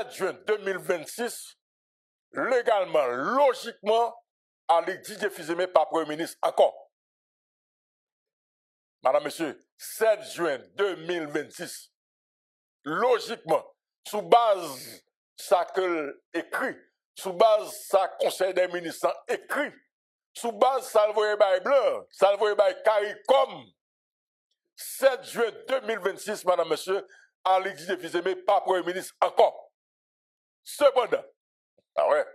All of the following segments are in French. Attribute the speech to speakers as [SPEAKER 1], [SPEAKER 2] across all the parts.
[SPEAKER 1] 7 juin 2026, légalement, logiquement, Alex Didier Fils-Aimé pas Premier ministre encore. Madame, Monsieur, 7 juin 2026, logiquement, sous base ça que écrit, sous base ça Conseil des ministres écrit, sous base ça le voyait blanc, ça le voyait CARICOM, 7 juin 2026, Madame, Monsieur, Alex Didier Fils-Aimé pas Premier ministre encore. Cependant, ah ouais,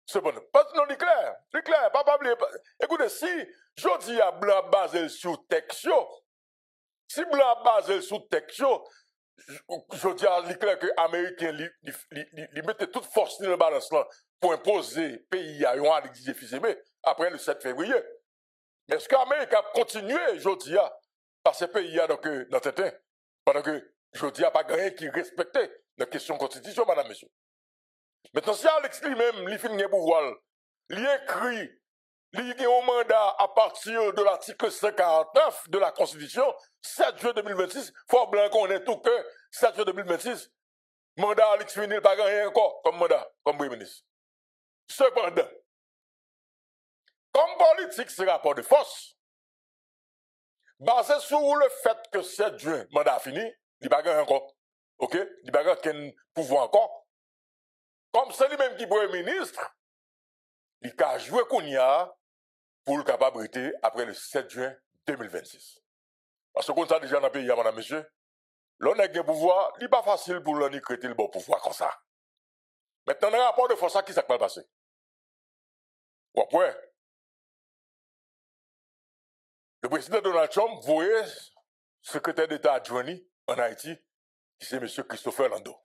[SPEAKER 1] cependant, parce que non, c'est clair, pas oublier. Écoutez, si je dis à blanc basé sur texte, si blanc basé sur texte, je dis à l'éclair que les Américains mettent toute force dans le balance là pour imposer pays à Alex Didier Fils-Aimé après le 7 février. Mais est-ce que l'Amérique a continué, je dis, par ces pays dans certains, pendant que je dis pas rien qui respectait la question de constitution, madame, monsieur. Maintenant, si Alex lui-même, il finit pouvoir, il écrit, il a un mandat à partir de l'article 149 de la Constitution, 7 juin 2026, il faut bien qu'on ait tout que 7 juin 2026, mandat Alex finit, il pas rien encore comme mandat, comme Premier ministre. Cependant, comme politique, c'est rapport de force, basé sur le fait que 7 juin, mandat fini, il pas rien encore. OK? Il pas rien pouvoir encore. Comme c'est lui-même qui est Premier ministre, il a joué Kounia pour le capabilité après le 7 juin 2026. Parce que comme ça déjà dans le pays, madame, monsieur, l'on a un pouvoir, il n'est pas facile pour l'on créer le bon pouvoir comme ça. Maintenant, dans le rapport de force, qui s'est passé? Ou après, le président Donald Trump voyait secrétaire d'État adjoint en Haïti, qui c'est M. Christopher Lando.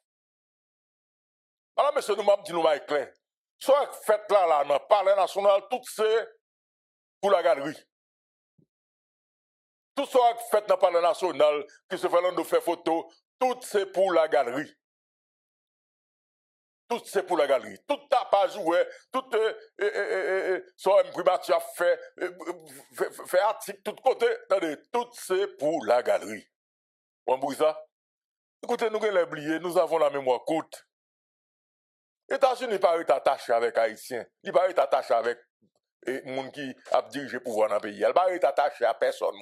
[SPEAKER 1] Alors, monsieur, nous m'avons dit, nous m'avons clair. Soit fait là, dans le palais national, tout c'est pour la galerie. Tout ça fait dans le palais national, Christopher Lando fait photo, tout c'est pour la galerie. Tout c'est pour la galerie. Tout n'a pas joué, tout soit imprimature a fait article, tout côté, attendez, tout c'est pour la galerie. On bouge ça? Écoutez, nous avons oublié, nous avons la mémoire courte. Les États-Unis ne pas être attachés avec Haïtiens, ils ne pas être attachés avec les gens qui a dirigé le pouvoir dans le pays. Ils ne pas être attachés à personne.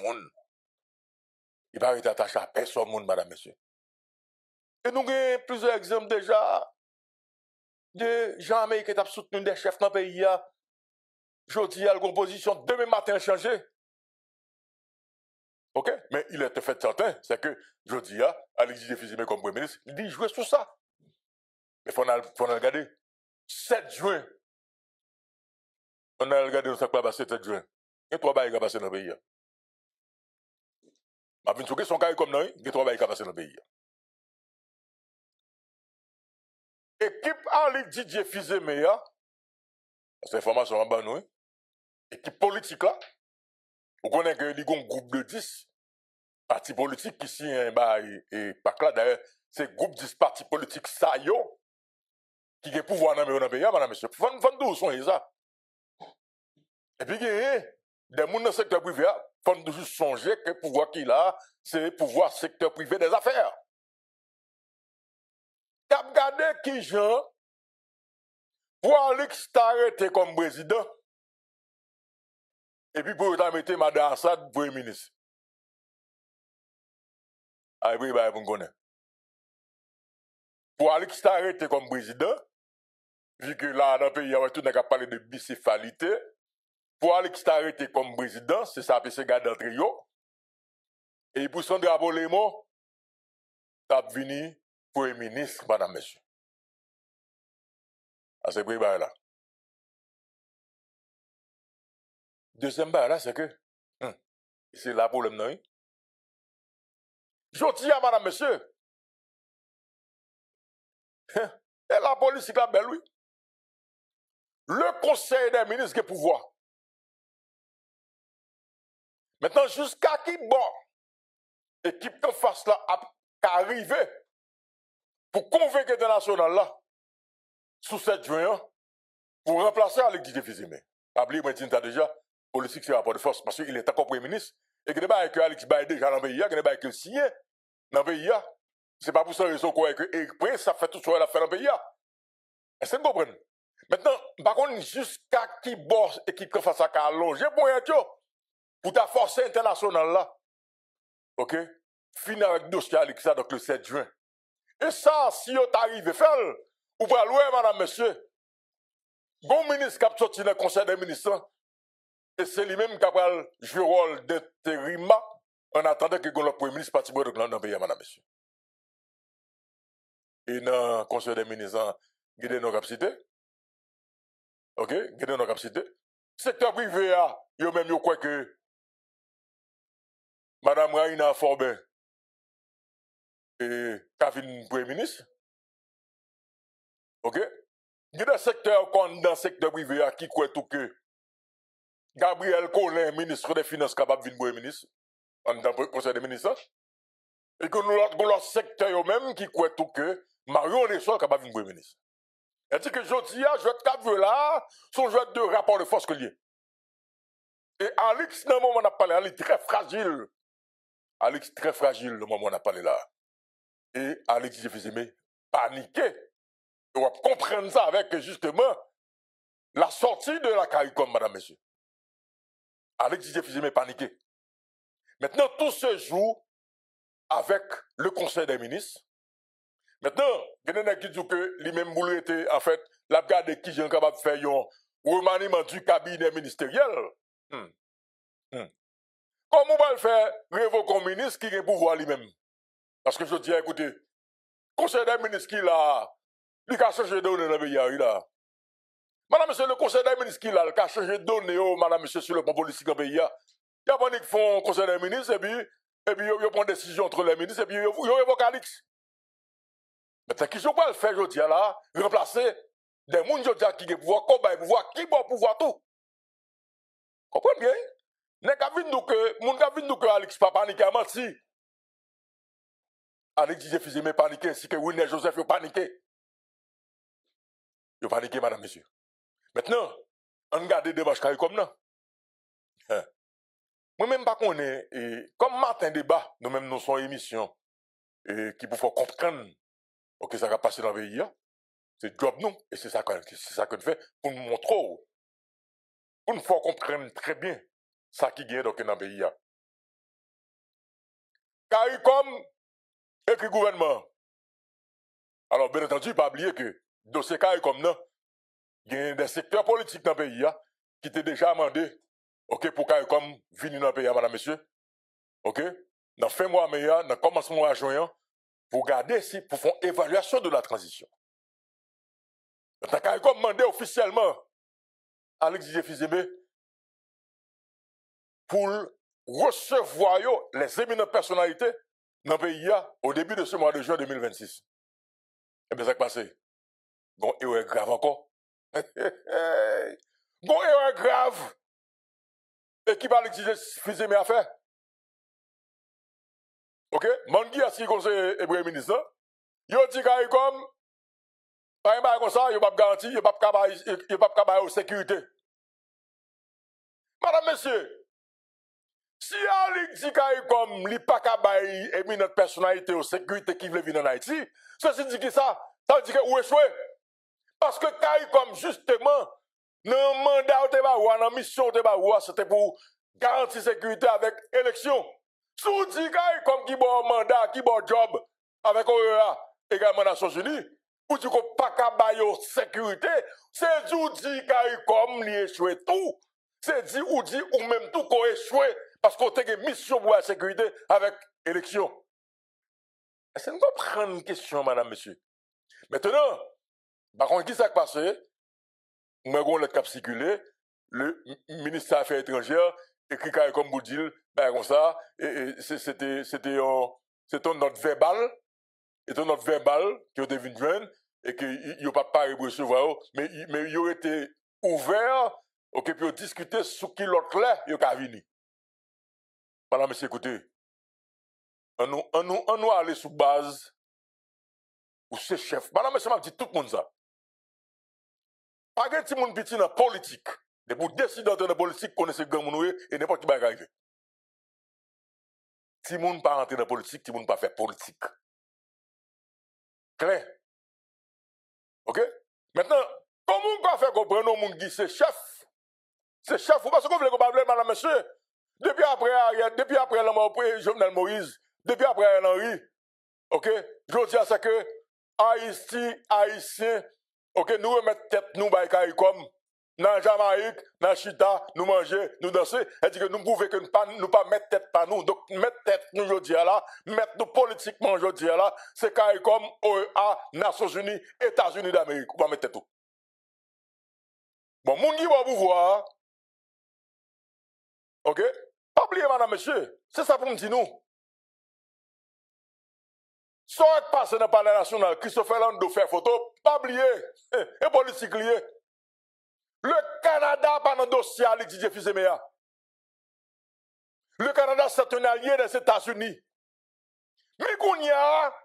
[SPEAKER 1] Ils ne pas être attachés à personne, madame, monsieur. Et nous avons plusieurs exemples déjà de gens qui ont soutenu des chefs dans le pays. Je dis à la composition, demain matin changé. OK? Mais il est fait certain, c'est que je dis à Alex Didier Fils-Aimé comme Premier ministre, il dit jouer sur ça. Mais il faut regarder. 7 juin. On a regardé ce qui va passer 7 juin. Et 3 bails qui va passer dans le pays. Ma vie sur son cas comme nous, il y a 3 bails qui va passer dans le pays. Équipe Alex Didier Fils-Aimé, c'est information en bas nous. Équipe politique là. Vous connaissez que il y a un groupe de 10 partis politiques qui sont et pas là d'ailleurs, c'est groupe 10 partis politiques ça yo qui ont pouvoir dans le pays, madame monsieur. Faut d'où sont ça. Et puis, il y a des gens dans le secteur privé, il faut toujours songer que le pouvoir qu'il a, c'est le pouvoir secteur privé des affaires. Tu as regardé qui Jean, pour Alex t'arrêter comme président, et puis pour mettre Mme Assad Premier ministre. Ah, oui, bah, vous connaissez. Pour Alex t'arrêter comme président, vu que là, dans le pays, tout le monde a parlé de bicéphalité, pour Alex t'arrêter comme président, c'est ça, c'est garder entre eux. Et pour son drapeau les mots, t'as venu Premier ministre, madame, monsieur. Ah, c'est vrai, là. Deuxième barre là, c'est que, c'est là pour le nom. Je dis à madame, monsieur, et la politique là, belle, oui. Le conseil des ministres qui est pouvoir. Maintenant, jusqu'à qui bon, équipe en face là, a arrivé pour convaincre international là, sous 7 juin, pour remplacer Alex Didier Fils-Aimé. Oubliez, moi, je dis déjà, politique, c'est rapport de force, parce qu'il est encore Premier ministre, et que n'est pas que Alex Baye déjà dans le pays, que n'est pas que signé dans le pays. C'est pas pour ça raison qu'on que Eric Prince, ça fait tout ce qu'il a fait dans le pays. Est-ce que vous comprenez? Maintenant, par contre, jusqu'à qui bosse et qui fait ça, qui a allongé pour ta force internationale là, ok? Finir avec le dossier Alexa, donc le 7 juin. Et ça, si on t'arrive à faire, ou pas loin, madame, monsieur, bon ministre qui a sorti dans le conseil des ministres, et c'est lui-même qui a joué le rôle d'intérim en attendant que le premier ministre participe dans le pays, madame, monsieur. Et dans le conseil des ministres, il y a nos capacités. Ok? Il y a nos capacités. Secteur privé, il y a même yo quoi que madame Raina Forbin et Kavin premier ministre. Ok? Il y a des secteurs dans le secteur privé qui croient tout que Gabriel Collin, ministre des Finances, capable de venir premier ministre, dans le conseil des ministres. Et que nous avons leur secteur même qui croient tout que Marion Lessol capable de venir premier ministre. Elle dit que je dis, je vais te là, son jeu de rapport de force que lié. Et Alex, dans le moment où on a parlé, elle est très fragile. Alex, très fragile, le moment où on a parlé là. Et Alex, je faisais paniquer. Et on va comprendre ça avec justement la sortie de la CARICOM, madame, monsieur. Alex, je faisais paniquer. Maintenant, tout se joue avec le conseil des ministres. Maintenant, il y en a qui disent que lui-même voulu était, en fait, la garde qui est capable de faire un remaniement du cabinet ministériel. Comment on va le faire révoquer un ministre qui a le pouvoir lui-même? Parce que je dis, écoutez, le conseil des ministres qui a changé de données dans le pays, là. Madame, monsieur, le conseil des ministres qui a changé de données, madame, monsieur, sur le plan politique dans le pays, il y a des gens qui font le conseil des ministres, et puis, ils prennent des décisions entre les ministres, et puis, ils révoquent Alix. Maintenant, qui sont pas le faire, je dis, là, remplacer des gens qui ont pouvoir, combat, pouvoir, qui ont pouvoir tout. Comprenez bien? N'est qu'à venir nous que Alix pas paniqué à mentir. Alex disait physiquement paniqué, ainsi que Winner Joseph a paniqué. Il a paniqué, madame, monsieur. Maintenant, on regarde des démarches comme ça. Moi-même, pas qu'on est, comme matin débat, nous-mêmes, nous sommes émission, qui pour faire comprendre, ok, ça va passer dans le pays, c'est job nous, et c'est ça qu'on fait, pour nous montrer, pour nous faire comprendre très bien, ça qui gagne dans le pays. CARICOM, écrit gouvernement. Alors, bien entendu, pas oublier que, dans ces CARICOM, il y a des secteurs politiques dans le pays qui étaient déjà demandé, ok, pour CARICOM venir dans le pays, madame, monsieur. Ok? Dans fin mois, mais dans le commencement de juin, pour garder si, pour faire une évaluation de la transition. Dans CARICOM demandé officiellement à l'exigé Fizeme pour recevoir les éminentes personnalités dans le pays au début de ce mois de juin 2026. Et bien, ça qui passe. Bon, erreur grave encore. Bon, erreur grave. Et qui va l'exiger Fizeme à faire? Ok? Mangui a si conseil et premier ministre. Yo dit CARICOM, pas un comme ça, yo pas garanti, yo pas capable de sécurité. Madame, monsieur, si Alex dit CARICOM, li pas capable éminente personnalité de sécurité qui veut venir en Haïti, ceci dit que ça veut dire que ou échoué. Parce que CARICOM, justement, dans le mandat dans la mission c'était pour garantir sécurité avec élection. Si vous dites CARICOM qui bon mandat, qui bon job avec OEA, également Nations Unies, ou dit qu'on pas capable de sécurité, c'est du dit CARICOM li échoué tout. C'est dit ou même tout qu'on échoué parce qu'on a une mission pour la sécurité avec élection. Est-ce que vous comprenez une question, madame, monsieur? Maintenant, par contre, qui s'est passé? Moi, on le cap circulé, le ministre des Affaires étrangères écrit comme vous dites, ben comme ça, et c'était un note verbal, qui a devenu jeune, et qu'il n'y a pas parlé pour recevoir, mais il aurait été ouvert, ok, pour discuter sur qui l'autre là, il a venir. Madame, monsieur, écoutez, on nous aller sous base, ou c'est chef. Madame, monsieur, m'a dit tout le monde ça. Pas de petit monde petit dans la politique. Et pour décider dans la politique, connaissez gang mounoué et n'importe qui va arriver. Si monde pas rentrer dans la politique, si monde pas faire politique. Clair. OK? Maintenant, comment on va faire comprendre au monde qui c'est chef? C'est chef, ou parce qu'on veut qu'on parle, madame, monsieur. Depuis après la mort de Jovenel Moïse, depuis après Ariel Henry, OK? Je dis à ça que Haïtien, OK, nous remettons tête, nous, comme dans Jamaïque, dans Chita, nous manger, nous danser, et dit que nous pouvons que nous pas mettre tête par nous. Donc, mettre tête nous aujourd'hui là, mettre nous politiquement aujourd'hui là, c'est comme OEA, Nations Unies, États-Unis d'Amérique. On va mettre tête tout. Bon, moun qui va pouvoir, OK? Pas oublier, madame, monsieur, c'est ça pour me dire nous. Soit passe dans le palais national, Christopher Lando fait photo, pas oublier, et politique lié. Le Canada, pas dans le dossier à Didier Fils-Aimé. Le Canada, c'est un allié des États-Unis. Mais qu'on y a,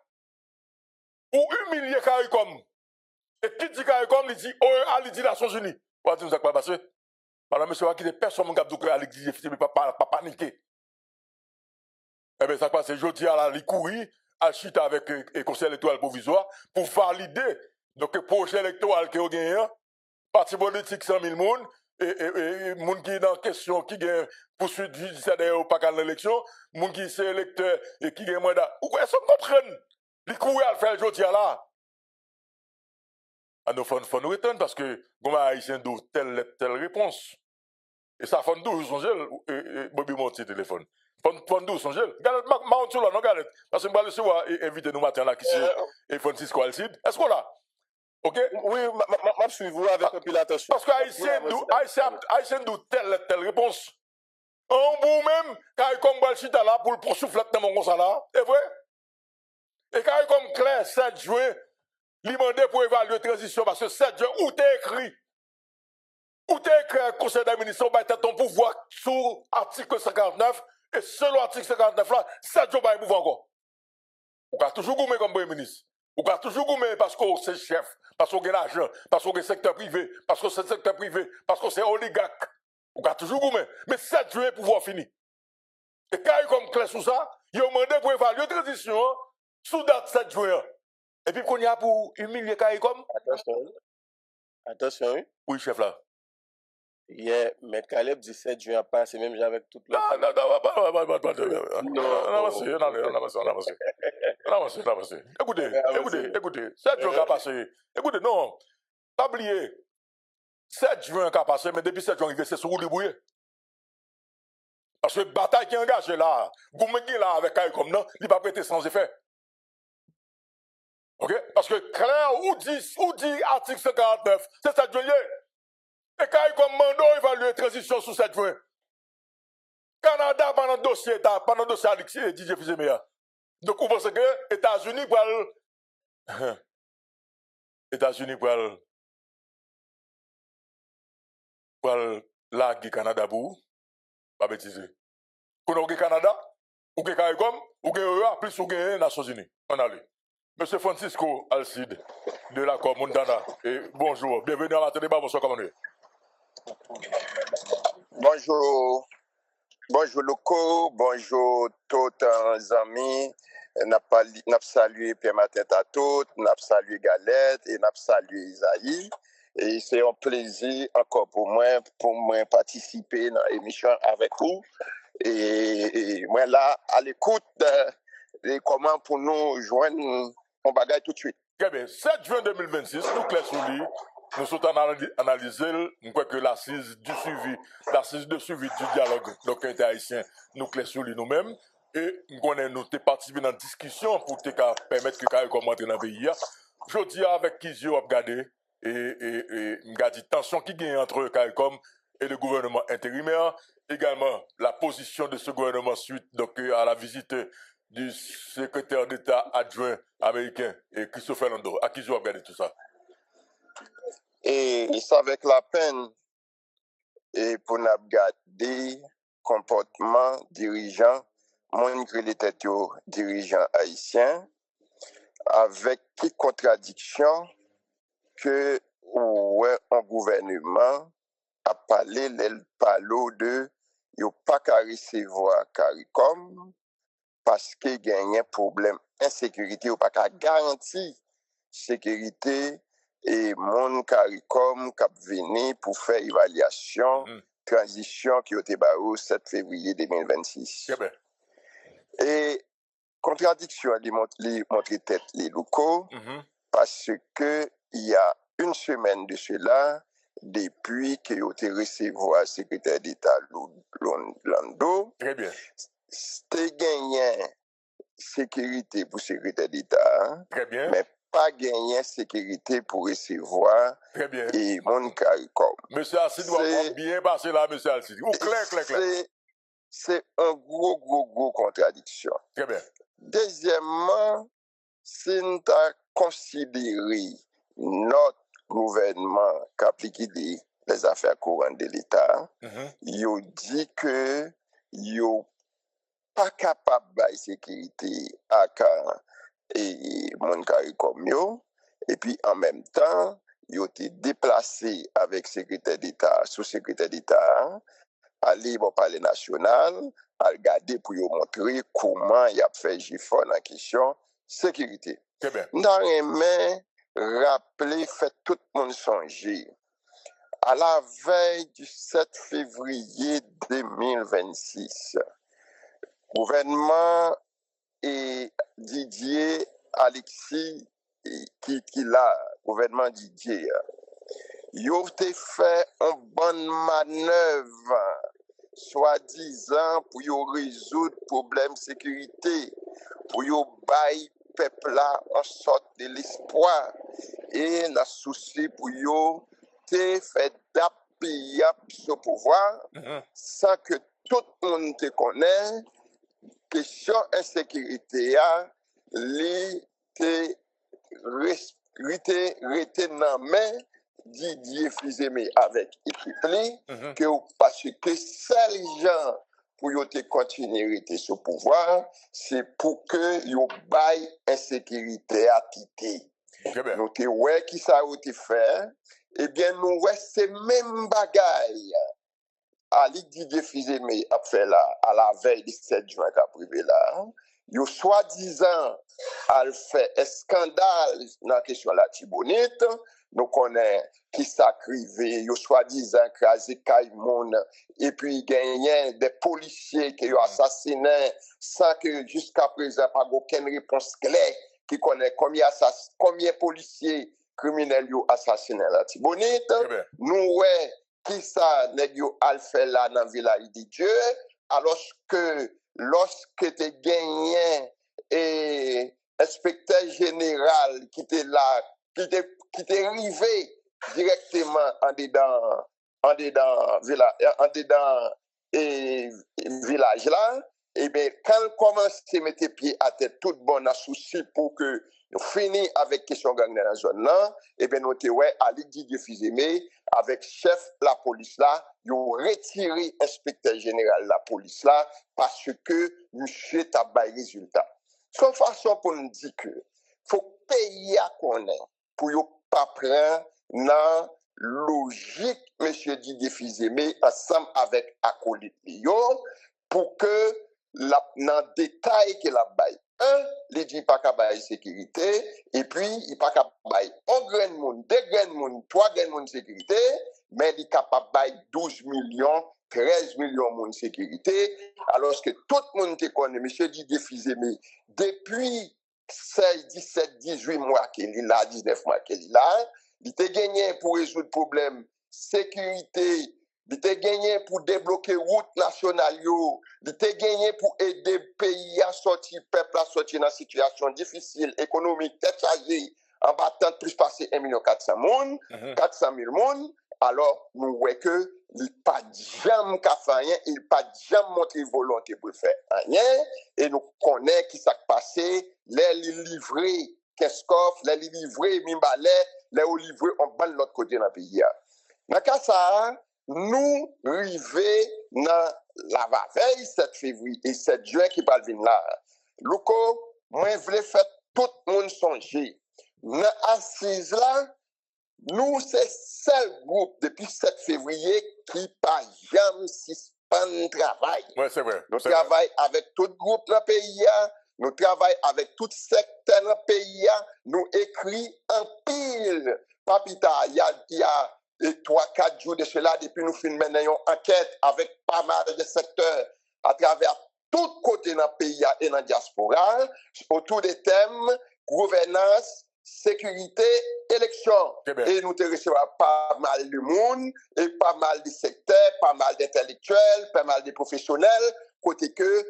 [SPEAKER 1] ou humilier CARICOM. Et qui dit CARICOM, il dit OEA, il dit Nations Unies. Vous avez dit, nous avons passé. Madame, monsieur, qui des personnes qui ont dit que Didier Fils-Aimé pas paniquer. Eh bien, ça passe, je dis à la courir, à chita avec le conseil électoral provisoire pour valider donc le projet électoral qui a gagné, parti politique 100 000 personnes, et moun qui dans question qui gagne poursuite judiciaire ou pas qu'à l'élection, moun qui c'est électeur et qui gagne mandat. Ou est-ce qu'on comprenne? Les courir à faire aujourd'hui là. À nous faut nous retourner parce que comme haïtien d'où telle réponse. Et ça fait nous son gel Bobby mon téléphone. Fon nous son gel. Galette ma sur là non galette parce que me aller voir inviter nous matin là qui c'est et Francisco Alcide. Est-ce qu'on là? OK?
[SPEAKER 2] Oui, m'a suivi vous avec un peu l'attention.
[SPEAKER 1] Parce que haïtien d'où telle réponse. En vous même quand comme Balchita là pour le poursuivre dans mon ça là, est vrai? Et quand comme clair 7 juin, il demandé pour évaluer la transition parce que 7 juin où t'es écrit ou t'es écrit un conseil d'administration, bah, t'as ton pouvoir sous article 59, et selon l'article 59 là, 7 jours, bah, il pouvoir encore. Ou qu'à toujours goumer comme premier ministre. Ou qu'à toujours goumer parce que c'est chef, parce qu'on a l'argent, parce qu'on est secteur privé, parce que c'est secteur privé, parce que c'est oligarque. Ou qu'à toujours goumer. Mais 7 juillet, pouvoir fini. Et quand il est comme clair sur ça, il a demandé pour évaluer la transition, sous date 7 juin. Et puis qu'on y a pour humilier Kaïkom.
[SPEAKER 2] Attention, oui.
[SPEAKER 1] Oui, chef là.
[SPEAKER 2] Hier, M. Caleb 17 juin passé, même avec toute la.
[SPEAKER 1] Écoutez, 7 juin qui a passé. Écoutez, non, pas oublier. 7 juin qui a passé, mais depuis 7 juin, c'est sur le bouillé. Parce que la bataille qui est engagée là, Goumegui là avec Kaï comme non, il va pas prêter sans effet. OK? Parce que clair, ou dit article 59, c'est 7 juillet. Et quand il commande, il va lui transition sous 7 juin. Canada, pendant le dossier Alexis et Didier Fils-Aimé. Donc, vous pensez que États-Unis pour la Canada pour pas bêtiser. Qu'on a Canada, ou que CARICOM, ou que EA, plus ou que les Nations Unies. On a lu. Monsieur Francisco Alcide, de la Comundana. Et bonjour, bienvenue à la débat, bonsoir, comment est.
[SPEAKER 3] Bonjour, bonjour Loco, bonjour tous les amis. N'a salué Pierre-Martin Tatout, n'a salué Galette et n'a salué Isaïe. Et c'est un plaisir encore pour moi participer dans l'émission avec vous. Et moi là, à l'écoute de comment pour nous joindre, on bagaille tout de suite.
[SPEAKER 1] Très bien, 7 juin 2026, nous clés sur lui. Nous sommes analysés, nous croyons que l'assise de suivi du dialogue donc inter-haïtien, nous clés sur lui nous-mêmes. Et nous avons participé dans la discussion pour permettre que CARICOM entre dans le pays. Je dis avec qui je vais regarder et nous dit tension qui gagne entre CARICOM et le gouvernement intérimaire. Également, la position de ce gouvernement suite donc, à la visite du secrétaire d'État adjoint américain et Christopher Lando. À qui je vais regarder tout ça?
[SPEAKER 3] Et c'est avec la peine et pour nous garder comportement dirigeant, mon dirigeant haïtien, avec qui contradiction que ouais, un gouvernement a parlé le palo de yo pas qu'à recevoir CARICOM parce qu'il y a un problème d'insécurité ou pas qu'à garantir sécurité et mon CARICOM qui venu pour faire évaluation, transition qui a été le 7 février 2026.
[SPEAKER 1] Très bien.
[SPEAKER 3] Et contradiction les montrer tête les locaux parce que il y a une semaine de cela, depuis que ont été recevoir secrétaire d'État Lando,
[SPEAKER 1] Très bien.
[SPEAKER 3] c'était gagné sécurité pour secrétaire d'État,
[SPEAKER 1] Très bien.
[SPEAKER 3] mais pas gagné sécurité pour recevoir
[SPEAKER 1] Très bien.
[SPEAKER 3] et mon CARICOM.
[SPEAKER 1] Monsieur Alcide doit bien passer là, monsieur Alcide. Ou clair.
[SPEAKER 3] C'est un gros contradiction.
[SPEAKER 1] Très bien.
[SPEAKER 3] Deuxièmement, si nous avons considéré notre gouvernement qui applique les affaires courantes de l'État, il dit que il pas capable de sécurité à et mon CARICOM yo, et puis en même temps, il a été déplacé avec secrétaire d'État, sous-secrétaire d'État, aller au palais national, à regarder pour lui montrer comment il a fait GIFON en question sécurité.
[SPEAKER 1] Très bien.
[SPEAKER 3] Nous avons rappelé, fait tout le monde songer. À la veille du 7 février 2026, gouvernement et Didier Alexis, qui l'a, gouvernement Didier, ils ont fait une bonne manœuvre, soi-disant, pour résoudre le problème de sécurité, pour bailler le peuple là en sorte de l'espoir. Et la souci pour te faire d'appuyer ce pouvoir sans que tout le monde te connaisse. Question insécurité a rete dans main Didier Fils-Aimé avec équipe que parce que seuls gens pour te continuer à rester sur pouvoir, c'est pour que yo bail insécurité à quitter. Nous te ouais qui ça a été fait, eh bien nous ouais c'est même bagaille. Ali Didier Fils-Aimé a fait là, à la veille du 7 juin qu'a privé là, yo soi-disant a fait un scandale dans la question de la Tibonite, nous connaissons qui s'acrivait, yo soi-disant crasé Caïmon, et puis gagné des policiers qui ont assassiné sans que jusqu'à présent pas aucune réponse claire qui connaît combien de policiers criminels ont assassiné la Tibonite. Nous ouais qui ça nèg yo al fait là dans village de Dieu alors que lorsque tu gagné et inspecteur général qui était là qui était arrivé directement en dedans village là et bien quand commence à mettre pied à tête tout bon à souci pour que nous finissons avec question gang dans la zone là et bien nous ouais Ali Didier Fils-Aimé avec chef la police là ils ont retiré inspecteur général la police là parce que monsieur t'a bail résultat son façon pour nous dire que faut payer à connaître pour yo pas prendre dans logique monsieur Didier Fils-Aimé ensemble avec acolyte yo pour que dans détail que la bail il dit pas qu'à bail sécurité et puis il pas qu'à bail un grand monde, deux grands monde, trois grands monde sécurité mais il est capable bail 12 millions 13 millions de monde sécurité alors que tout le monde te connaît monsieur Didier Fils-Aimé depuis 16, 17, 18 mois qu'il est là 19 mois qu'il est là il t'a gagné pour résoudre le problème sécurité. Il t'a gagné pour débloquer route nationale, il t'a gagné pour aider le pays à sortir, peuple à sortir dans une situation difficile, économique, tête chargée, en battant plus passer 1 400 000 personnes. Alors, nous voyons que il n'y a pas de jamais qu'à faire rien, il n'y a pas de jamais montré volonté pour faire rien, et nous connaissons qui s'est passé, les livrés, qu'est-ce qu'offre, les livrés, mimbalais, les livrés, on bat de l'autre côté dans le pays. Dans le cas ça, nous arrivons dans la veille 7 février et 7 juin qui parle de là. Louko, moi, je voulais faire tout le monde songer. Dans assise là, nous, c'est le seul groupe depuis 7 février qui pas jamais suspend le travail.
[SPEAKER 1] Oui, c'est vrai.
[SPEAKER 3] Nous travaillons avec tout le groupe dans le pays. nous travaillons avec tout secteur pays, nous écrivons en pile. Papita, il y a 3-4 jours de cela, depuis nous finissons une enquête avec pas mal de secteurs à travers tout côté dans le pays et dans la diaspora, autour des thèmes gouvernance, sécurité, élection. Et nous recevons pas mal de monde, et pas mal de secteurs, pas mal d'intellectuels, pas mal de professionnels, côté que,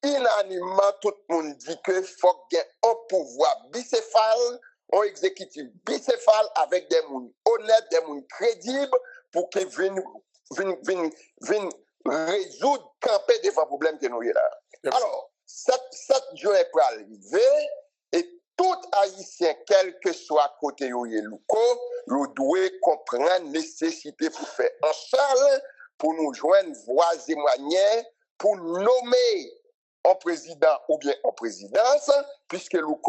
[SPEAKER 3] unanimement, tout le monde dit que faut qu'il y ait un pouvoir bicéphale, un exécutif bicéphale avec des gens honnêtes, des gens crédibles, pour qu'ils viennent résoudre, camper des problèmes que nous avons là. Alors, cette journée pour arriver, et tout Haïtien, quel que soit côté où il est, nous devons comprendre la nécessité pour faire un seul, pour nous joindre voix et moyens, pour nommer un président ou bien en présidence, puisque nous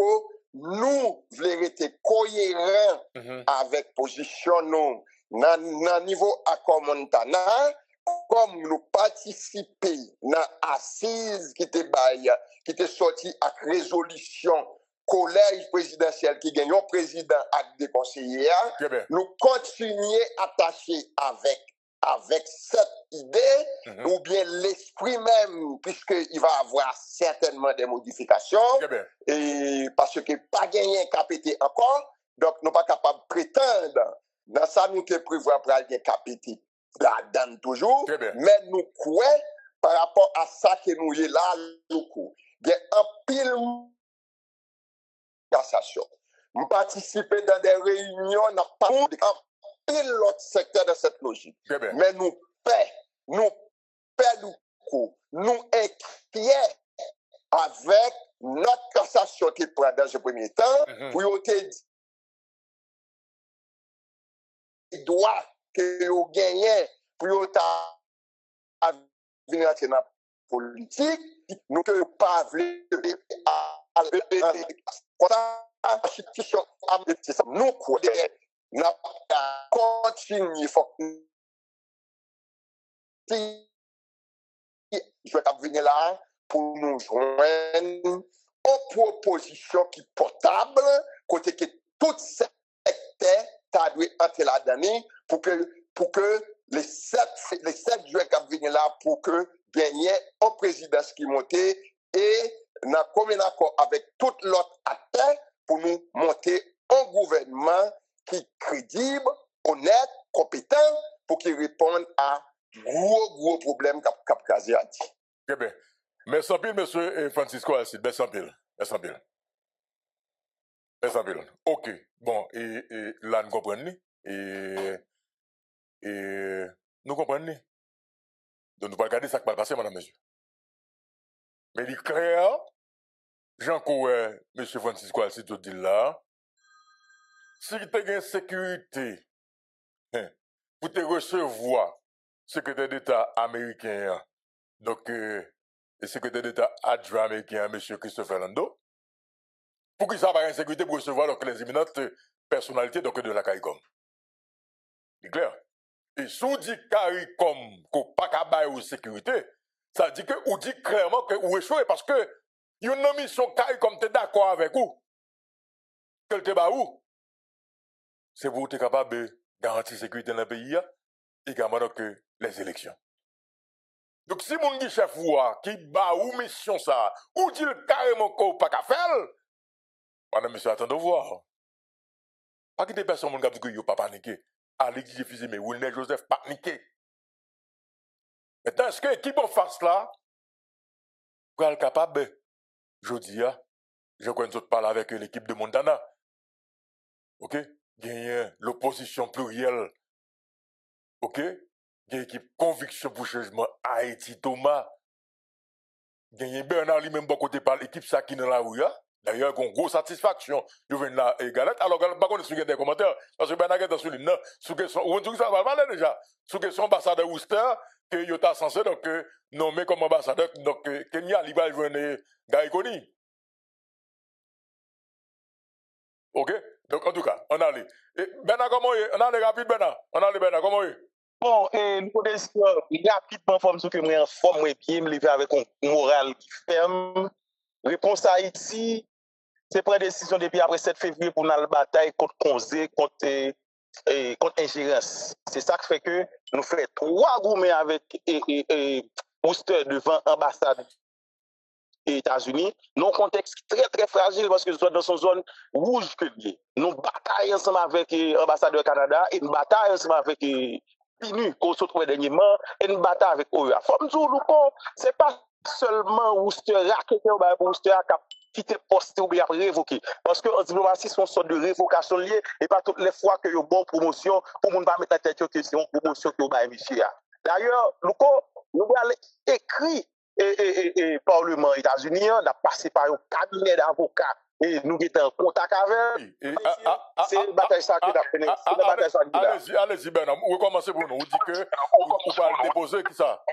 [SPEAKER 3] voulons être cohérents avec position nous dans le niveau accord Montana, comme nous participer dans l'assise qui était sorti avec résolution collège présidentiel qui gagne un président et des conseillers, nous continuer attachés avec cette idée, ou bien l'esprit même, puisqu'il va y avoir certainement des modifications, et parce que pas gagné capité encore, donc nous pas capable de prétendre, dans ça nous te prévoit pour aller capité là-dedans toujours, mais nous croyons par rapport à ça que nous y là, nous il y a un pile cassation. Nous participons dans des réunions, nous pas pile l'autre secteur de cette logique. Mais nous inquiets avec notre cassation qui prend dans ce premier temps, pour te dire droit que vous gagnez, pour venir dans la politique, nous ne pouvons pas nous croyons nous continuer je vais venir là pour nous joindre aux propositions qui portables côté que tout secteur doit entrer là-dedans pour que les 7 juin qui viennent là pour que gagner un président qui monte et nous commun accord avec tout l'autre acteur pour nous monter un gouvernement qui est crédible, honnête, compétent pour qu'il réponde à gros problèmes qu'a Kazi a dit.
[SPEAKER 1] Très bien. Merci un peu, monsieur Francisco Alcide. Merci un peu. Merci un peu. Merci un peu. Ok. Bon, et là, nous comprenons. Et nous comprenons. Donc, nous ne pouvons pas regarder ça qui va passer, madame, monsieur. Mais il est clair, Jean-Coué, monsieur Francisco Alcide, dit là, si tu as une sécurité pour te recevoir, secrétaire d'État américain, donc le secrétaire d'État adjoint américain, M. Christopher Lando, pour qu'il soit une sécurité pour recevoir donc, les éminentes personnalités donc, de la CARICOM. C'est clair. Et si on dit CARICOM qu'on n'a pas de sécurité, ça dit que on dit clairement que vous échouez parce que une mission CARICOM est d'accord avec vous. Quel te bat où? C'est pour être capable de garantir la sécurité dans le pays et également donc, les élections. Donc, si mon dit chef qui bat ou mission ça, ou dit carrément qu'on pas qu'à faire, madame, monsieur, attendez voir. Pas que des personnes qui disent que pas paniqué. Alexis Fusé, mais Wilner Joseph paniqué. Maintenant, est-ce que l'équipe en face là, pour être capable, je dis, je connais tout parler avec l'équipe de Montana. Ok? Gagner l'opposition plurielle. Ok? Gagner l'équipe conviction pour changement Haïti Thomas. Gagner Bernard lui-même bon côté par l'équipe ça qui dans la rue. D'ailleurs, une grosse satisfaction. Je viens là et Galette. Alors, par contre, sur des commentaires, parce que Bernard est sur l'île, non, sur question, on dit que ça va parler déjà. Sur question ambassadeur Worcester, que il est censé donc nommer comme ambassadeur, donc Kenya, il va venir Gaïkoni. Ok? Donc, en tout cas, on allait. Bernard, comment est? On allait rapide, Bernard. On allait, Bernard, comment est?
[SPEAKER 2] Bon, nous connaissons rapidement, forme ce que moi, en forme, moi, bien, me lever avec un moral ferme.
[SPEAKER 4] réponse à Haïti, c'est prendre décision depuis après 7 février pour nous bataille contre Conzé, contre ingérence. C'est ça qui fait que nous faisons 3 gourmets avec Booster devant l'ambassade des États-Unis, dans un contexte très très fragile parce que nous sommes dans une zone rouge que lié. Nous bataillons ensemble avec l'ambassadeur du Canada et nous bataillons ensemble avec PNU qu'on se trouve dernièrement et nous bataillons avec OEA. Faut me dire, ce n'est pas seulement Worcester pour Worcester qui te poste ou bien révoqué. Parce que en diplomatie, c'est une sorte de révocation liée et pas toutes les fois que y a une bonne promotion pour ne pas mettre la tête que c'est une promotion qui est monsieur. D'ailleurs, nous allons écrire et Parlement États-Unis, on a passé par un cabinet d'avocats et nous sommes en contact avec eux. C'est une bataille ça qui a fait.
[SPEAKER 1] Allez-y, Bernard, vous commencez pour nous. Vous dites que vous parlez déposer qui ça?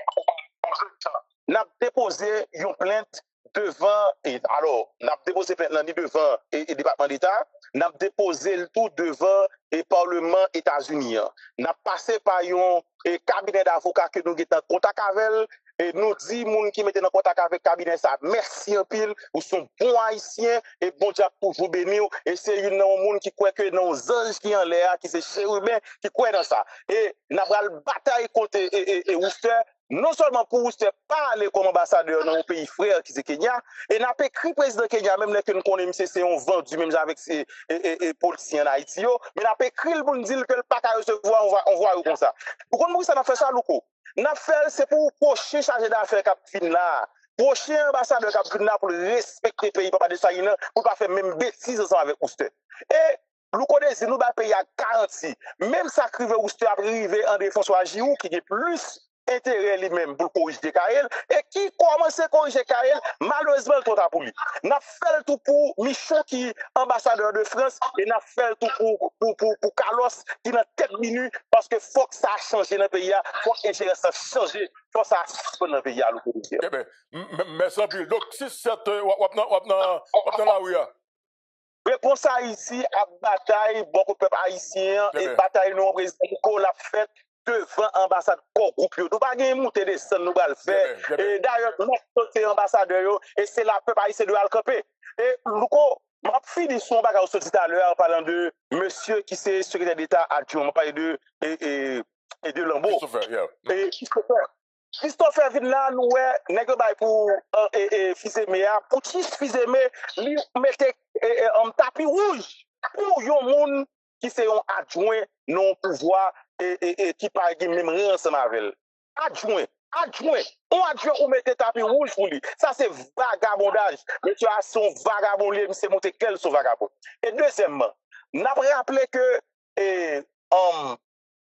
[SPEAKER 4] Nous avons déposé une plainte devant, alors, nous avons déposé plainte devant le département d'État, nous avons déposé le tout devant le Parlement États-Unis. Nous avons passé par un cabinet d'avocats que nous sommes en contact avec. Et nous dit moun qui mettent en contact avec le cabinet ça, merci en pile, vous sont bons haïtiens et bon Dieu pour vous bénir. Et c'est une moun qui croit que nos anges qui en l'air, qui c'est chérubin, qui croit dans ça. Et nous avons bataille contre Worcester, non seulement pour Worcester parler comme ambassadeur dans un pays frère qui c'est Kenya, et nous avons écrit président Kenya, même que nous connaissons, c'est un vendu, même avec ces policiers en Haïti, mais nous avons écrit le bon dire que le pas à recevoir, on voit comme ça. Pourquoi nous ça fait ça, Louko? N'affaire, c'est pour prochain chargé d'affaires cap fin là. Prochain ambassadeur cap fin là pour respecter le pays, pas de ça, pour pas faire même bêtises ensemble avec Worcester. Et nous connaissons, nous va payer à garantie. Même ça qui veut Worcester arriver en François Giroud, qui est plus intérêt lui-même pour corriger Kael, et qui commence à corriger Kael, malheureusement, le total pour lui. N'a fait le tout pour Michon, qui est ambassadeur de France, et n'a fait le tout pour Carlos, qui est dans tête minute, parce que faut que ça a changé dans le pays, faut que l'intérêt a changé, faut que ça a changé dans le pays.
[SPEAKER 1] Eh bien, merci bien. Donc, si c'est la rue.
[SPEAKER 4] Réponse à ici, à bataille, beaucoup de peuple haïtien, et bataille non président, qu'on l'a fait devant l'ambassade groupe. Nous pas gagner monter des scènes, nous le faire. Et d'ailleurs, notre ambassadeur, et c'est la peuple haïtien de Alcopé. Et Louko, m'a fini son bagage tout à l'heure en parlant de monsieur qui c'est secrétaire d'État adjoint, on parle de Lambeau. Et Christopher vient là, nous, n'est que pour fils aimé, pour qui fils aimé, lui mettait un tapis rouge pour un monde qui c'est un adjoint non pouvoir et qui par même rien ensemble avec adjoint on adjoint ou mettre tapis rouge pour lui ça c'est vagabondage monsieur a son vagabond lui c'est monter quel son vagabond et deuxièmement n'a pas rappelé que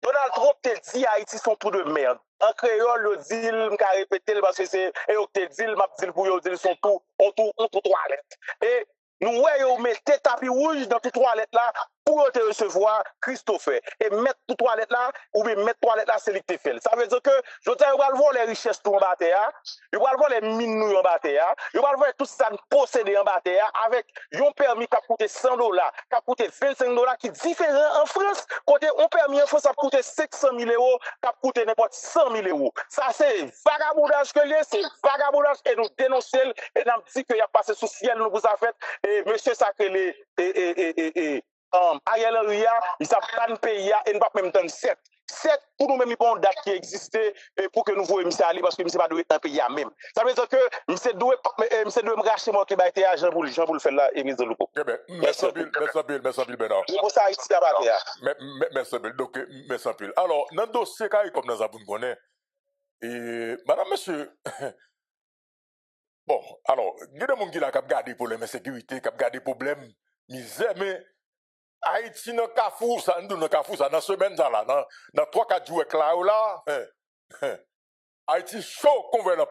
[SPEAKER 4] Donald Trump te dit Haïti sont tout de merde en créole le dit m'a répété parce que c'est et on te dit m'a dit pour yo dit sont tout on tout toilette et nous voyons mettre tapis rouge dans toute toilette là pour te recevoir Christopher et mettre toute toilette là ou bien mettre toilette là c'est lui qui fait. Ça veut dire que je dis on va voir les richesses tout en bas terre, on va voir les mines en bas terre, on va voir tout ça possédé en bas terre avec un permis qui a coûté $100, qui a coûté $25 qui est différent en France. Côté on permis en France ça coûte 500 000 €, qui a coûté n'importe 100 000 €. Ça c'est vagabondage que c'est vagabondage et nous dénonçons et nous dit qu'il y a passé sous ciel nous vous a fait et monsieur Sacré Ariel Henry, il s'est pas pays et nous pas même temps 7 pour nous même une date qui existait pour que nous voyons monsieur aller parce que monsieur pas doit être un pays même. Ça veut dire que monsieur doit me racheter mon qui va être Jean pour le faire là et mise de l'eau.
[SPEAKER 1] Merci Bill Bernard.
[SPEAKER 4] Pour ça ici là
[SPEAKER 1] merci Bill. Donc merci Bill. Alors dans le dossier comme nous avons connaît et madame monsieur bon alors il y a des gens qui ont gardé problème de sécurité, qui ont gardé problème misère mais Haïti dans Kafou ça nous dans Kafou ça dans semaine ça là dans 3-4 jours là Haïti chaud convenable.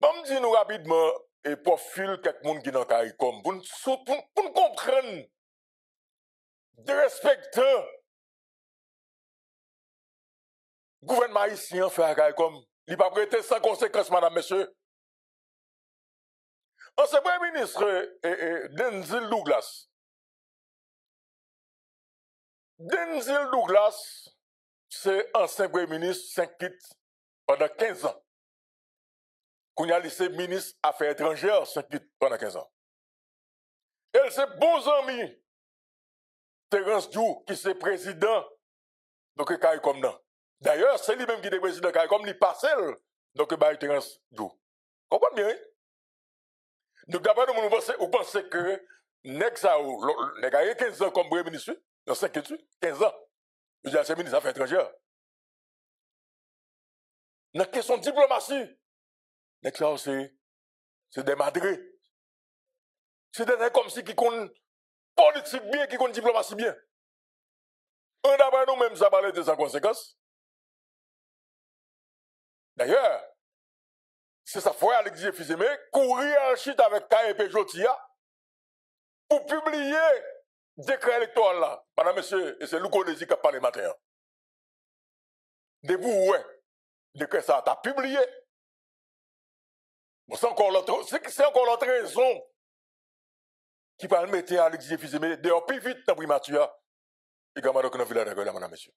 [SPEAKER 1] Bon dis nous rapidement et profil quelques monde qui dans CARICOM pour nous comprendre de respecter gouvernement haïtien fait à CARICOM il pas prêter sans conséquence madame monsieur. Ancien Premier ministre Denzel Douglas. Denzel Douglas, c'est ancien Premier ministre 5 kits pendant 15 ans. qu'on a laissé ministre Affaires étrangères 5-8 pendant 15 ans. Et c'est bons amis, Terence Djou, qui est président de CARICOM. D'ailleurs, c'est lui-même qui est président de CARICOM, il passe donc Terence Djou. Comprenez bien? Donc d'après nous, vous pensez que Nek Sao, Nek a 15 ans comme premier ministre, dans 5 ans, 15 ans. Je dis à ces ministres des Affaires étrangères. Dans la question de diplomatie, Nek Sao, c'est des madrés. C'est des gens comme si qui connaissent politique bien, qui connaissent diplomatie bien. Et d'après nous-mêmes, ça parle de sa conséquence. D'ailleurs, c'est sa foi à l'exil Fizeme, courir en chute avec KEP Jotia pour publier décret électoral là. Madame, monsieur, et c'est Louko Desi qui a parlé matin. Debout, ouais. Décret ça, t'as publié. Bon, c'est encore l'autre raison qui va le mettre à l'exil Fizeme, d'ailleurs, plus vite dans primature. Et comment donc on a vu la règle là, madame, monsieur.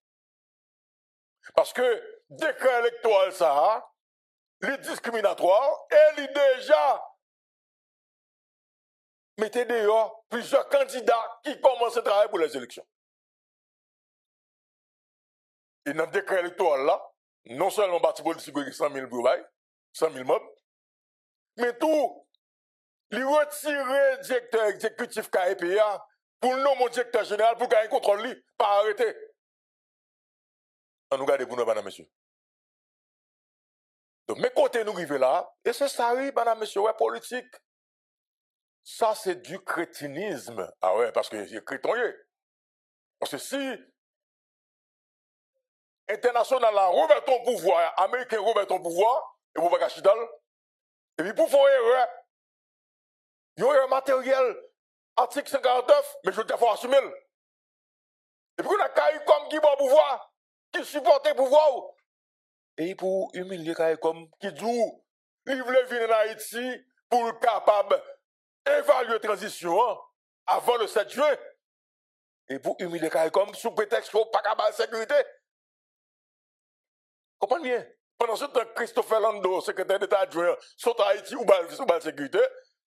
[SPEAKER 1] Parce que décret électoral ça, les discriminatoires, et il déjà mettez dehors plusieurs candidats qui commencent à travailler pour les élections. Et dans le décret électoral là, non seulement bâti politique 100 000 brouilles, 100 000 mobs, mais tout, il retire directeur exécutif KEPA pour le nommer directeur général pour gagner contrôle lui, pas arrêter. On nous garde pour nous, madame, monsieur. Donc, mes côtés nous arrivons là, et c'est ça, oui, madame, monsieur, ouais, politique. Ça, c'est du crétinisme. Ah ouais, parce que c'est crétonnier. Parce que si international là, remet ton pouvoir, américain remet ton pouvoir, et vous pas chital, et puis pour faire erreur, il y a un matériel, article 59, mais je dois faire assumer. Et puis on a CARICOM qui va pouvoir, qui supporte le pouvoir. Et pour humilier CARICOM, qui dit, il veut venir en Haïti pour être capable d'évaluer la transition avant le 7 juin. Et pour humilier CARICOM sous prétexte qu'il n'y a pas capable de sécurité. Comprenez bien? Pendant ce temps, Christopher Lando, secrétaire d'État adjoint, saute à Haïti ou la sécurité,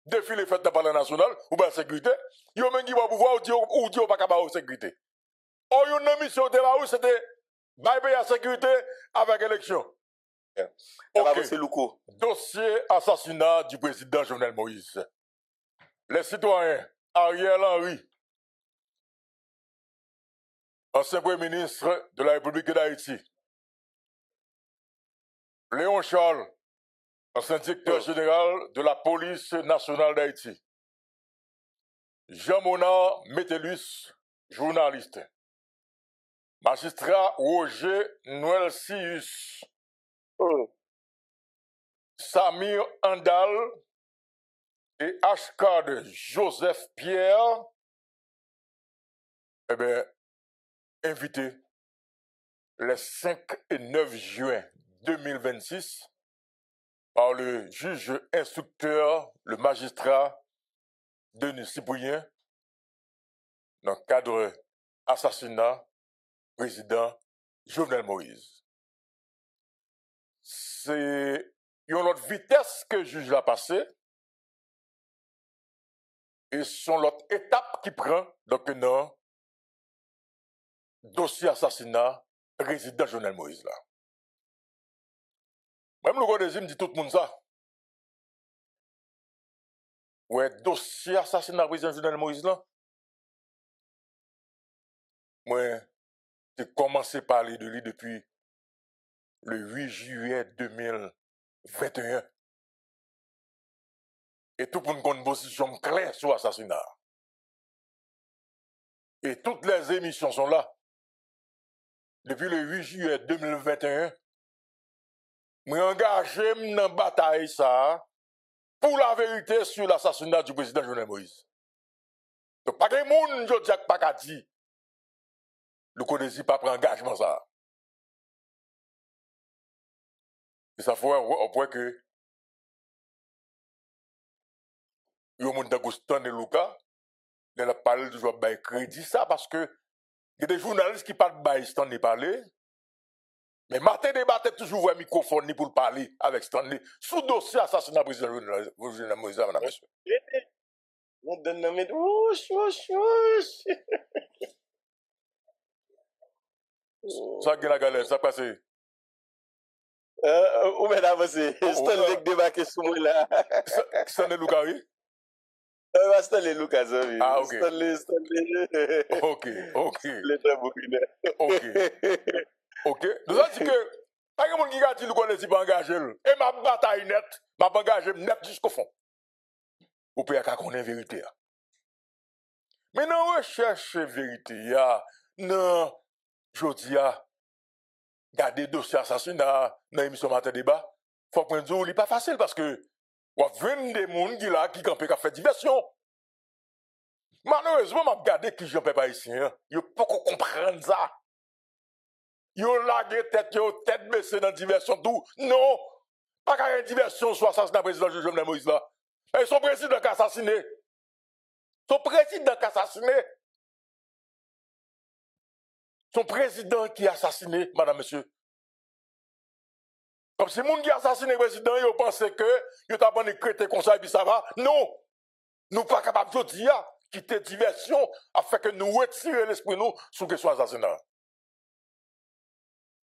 [SPEAKER 1] défile fait dans le Palais national ou la sécurité, il y a même qui va pouvoir ou dire pas capable de sécurité. Or, il y a une mission de là où c'était bailler la sécurité avec élection.
[SPEAKER 2] Ok.
[SPEAKER 1] Dossier assassinat du président Jovenel Moïse. Les citoyens, Ariel Henry, ancien premier ministre de la République d'Haïti, Léon Charles, ancien directeur général de la police nationale d'Haïti, Jean-Mona Métellus, journaliste, magistrat Roger Noël-Sius, Samir Andal et Ashkad Joseph Pierre, eh bien, invités les 5 et 9 juin 2026 par le juge instructeur, le magistrat Denis Cyprien, dans le cadre assassinat président Jovenel Moïse. C'est une autre vitesse que le juge l'a passé et son l'autre étape qui prend donc un dossier assassinat président Jovenel Moïse là. Même le Godési me dit tout le monde ça. Ouais, dossier assassinat président Jovenel Moïse là. Moi, j'ai commencé à parler de lui depuis le 8 juillet 2021. Et tout pour une position claire sur l'assassinat. Et toutes les émissions sont là. Depuis le 8 juillet 2021, je suis engagé dans la bataille ça, pour la vérité sur l'assassinat du président Jovenel Moïse. Donc, pas de monde qui n'a pas dit, le Kodesi pas prendre engagement ça. Et ça fait au point que, il y a des gens qui ont Lucas, ils ont parlé toujours de crédit ça, parce que il y a des journalistes qui parlent de Stan parler, Mais matin débat toujours un microphone ni pour le parler avec Stanley sous dossier assassinat président Jovenel Moïse, madame, monsieur.
[SPEAKER 2] On donne la main. Ouch.
[SPEAKER 1] Ça qui la galère, ça passe.
[SPEAKER 2] Où mesdames, c'est Stanley qui débarque sur moi là.
[SPEAKER 1] Stanley Loukari?
[SPEAKER 2] Stanley Lucas, oui.
[SPEAKER 1] Ah, ok.
[SPEAKER 2] Stanley.
[SPEAKER 1] Ok.
[SPEAKER 2] Les très beaucoup.
[SPEAKER 1] Ok. Nous avons dit que, pas de monde qui a dit nous connaissons pas engagé. Et ma bataille net, ma engagé net jusqu'au fond. Ou peut-être qu'on connaît la vérité. Mais non, recherche vérité, non, je dis, garder dossier assassinat dans l'émission Matin Débat, faut que nous n'est pas facile parce que, on a des gens qui là, qui campent, qui fait diversion. Malheureusement, m'a regardé qui j'en peux pas ici, il pas comprendre ça. Yo lagué tête baissée dans diversion tout. Non, pas qu'il y ait une diversion sur l'assassinat président Jovenel Moïse là. Et son président qui a assassiné. Son président qui a assassiné. Son président qui a assassiné, madame, monsieur. Comme si les gens qui ont assassiné le président, ils pensaient que ils ont abandonné crété comme ça et puis ça va. Non, nous ne sommes pas capables de dire quitter diversion afin que nous retirions l'esprit nous sur question assassinat.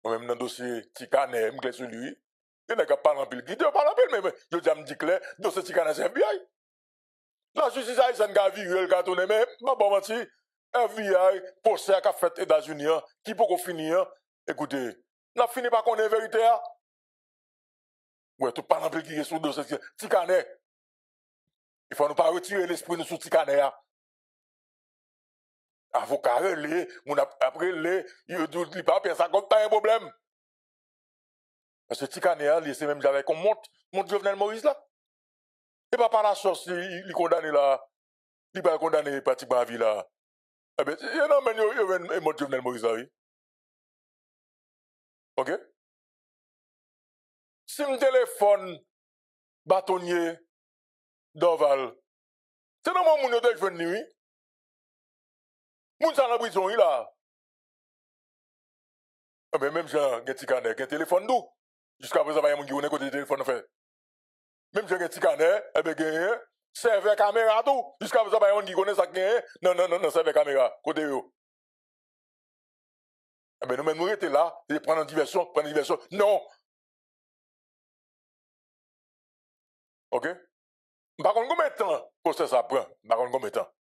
[SPEAKER 1] Même dans le dossier Tikane, je suis sur lui. Il n'a pas parlé en pile. Il n'a pas parlé en pile, mais je dis que le dossier Tikane, c'est FBI. La justice haïtienne a viré le gâteau, mais je ne pas mentir. FBI, procès à fait aux États-Unis, qui peut finir. Écoutez, on a fini par connaître la vérité. Ouais, tout pas rempli qui est sur le dossier Tikane. Il faut nous pas retirer l'esprit de sous Tikane. Avocat relé, après il dit pas ça compte pas un problème. Parce que Tikane, c'est même j'avais qu'on monte Jovenel Moïse là. Et pas par la source, il condamné là. Il pas condamné pratiquement à vie là. Eh bien, il y a un monte Jovenel Moïse là, oui. Ok? Si mon téléphone bâtonnier d'Oval, c'est normal mon de jeune nuit. Moun sa nan prison là. Eh bien, même Jean, Tikane, un téléphone d'où? Jusqu'à présent, il y a des gens qui ont côté téléphone fait. Même Jean Tikane, eh bien, serveur caméra d'où? Jusqu'à présent, il y a des gens qui connaissent ça. Non, serveur caméra, côté yo. Eh bien, nous étions là, et prendre une diversion. Non. Ok? Par contre, combien de temps pour ça prend? Par contre, combien de temps?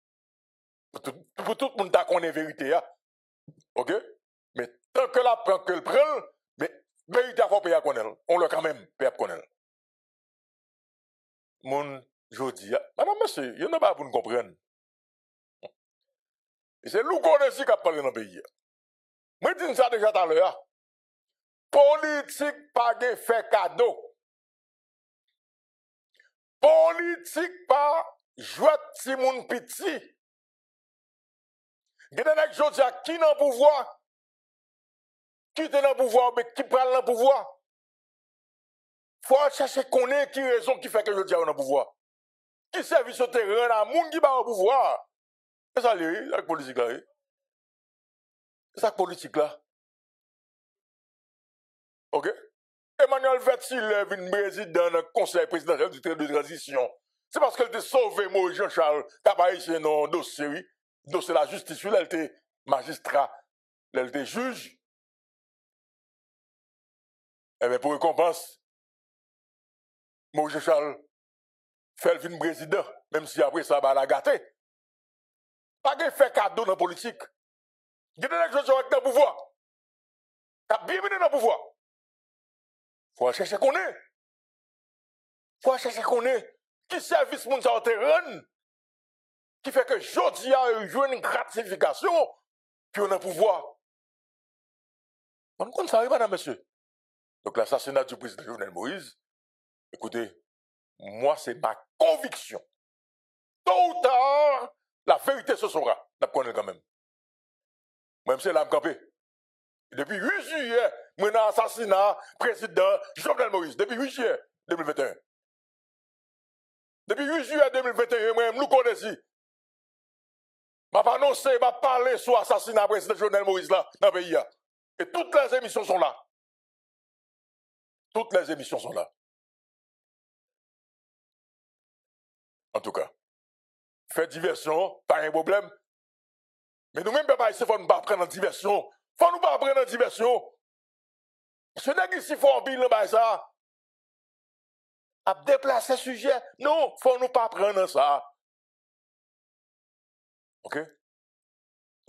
[SPEAKER 1] Pour tout le monde qui connaît la vérité. Ok? Mais tant que la prend, que le prend, mais la vérité, il faut payer à connaître. On l'a quand même payer à connaître. Mon, je dis, madame, monsieur, il n'y en a pas pour nous comprendre. Et c'est nous qu'on est qui a parlé dans le pays. Moi, je dis ça déjà tout à l'heure. Politique pas de fait cadeau. Politique pas jouer petit moun petit. Il y a des gens qui dans le pouvoir, qui est dans le pouvoir, mais qui parle dans le pouvoir. Il faut chercher connaître qui raison qui fait que je dis dans le pouvoir. Qui service au terrain, à moun qui va au pouvoir. C'est ça, la politique là. C'est ça, la politique là. Ok? Emmanuel Vetsil est venu président dans le conseil présidentiel du traité de transition. C'est parce qu'elle a sauvé Moïse Jean-Charles, qui a ici dans le dossier, de la justice, elle était magistrat, elle était juge. Eh bien, pour récompense, Moïse Charles fait le président, même si après ça, la gâté. Pas de fait cadeau dans la politique. Il y a des gens qui sont dans le pouvoir. Qui ont bien mené dans le pouvoir. Il faut chercher qu'on est. Il faut chercher qu'on est. Qui service moun sa terrain? Qui fait que jodi a eu une gratification, puis on a le pouvoir. On compte ça, madame, monsieur. Donc l'assassinat du président Jovenel Moïse, écoutez, moi c'est ma conviction. Tôt ou tard, la vérité se saura. La connaît quand même. Même si elle a campé. Depuis 8 juillet, moi j'ai assassinat président Jovenel Moïse. Depuis 8 juillet 2021. Depuis 8 juillet 2021, moi nous connaissons. Je vais annoncer, je vais parler sur l'assassinat président Jovenel Moïse là, dans le pays. Et toutes les émissions sont là. Toutes les émissions sont là. En tout cas. Faire diversion, pas un problème. Mais nous-mêmes, papa, il faut nous pas prendre en diversion. Faut nous pas prendre en diversion. Ce n'est que si faut en pile, ça. À déplacer sujet. Non, faut nous pas prendre ça. OK?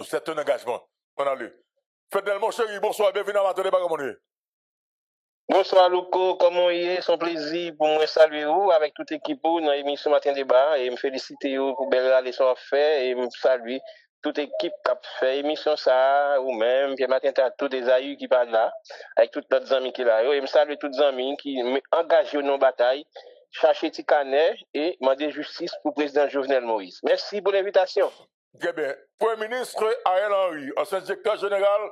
[SPEAKER 1] C'est un engagement. On a lu. Fidèle, mon chéri, bonsoir, bienvenue à ma télé,
[SPEAKER 5] Bonsoir Louko, comment y est? C'est un plaisir pour moi saluer vous avec toute l'équipe dans l'émission Matin Débat et me féliciter pour belle leçon fait et me saluer toute l'équipe qui a fait l'émission ça ou même puis matin t'as tous des aïeux qui parlent là avec tous nos amis qui là et me saluer tous les amis qui engagés dans la bataille chercher Tikanet et demander justice pour le président Jovenel Moïse. Merci pour l'invitation.
[SPEAKER 1] Très bien. Premier ministre Ariel Henry, ancien directeur général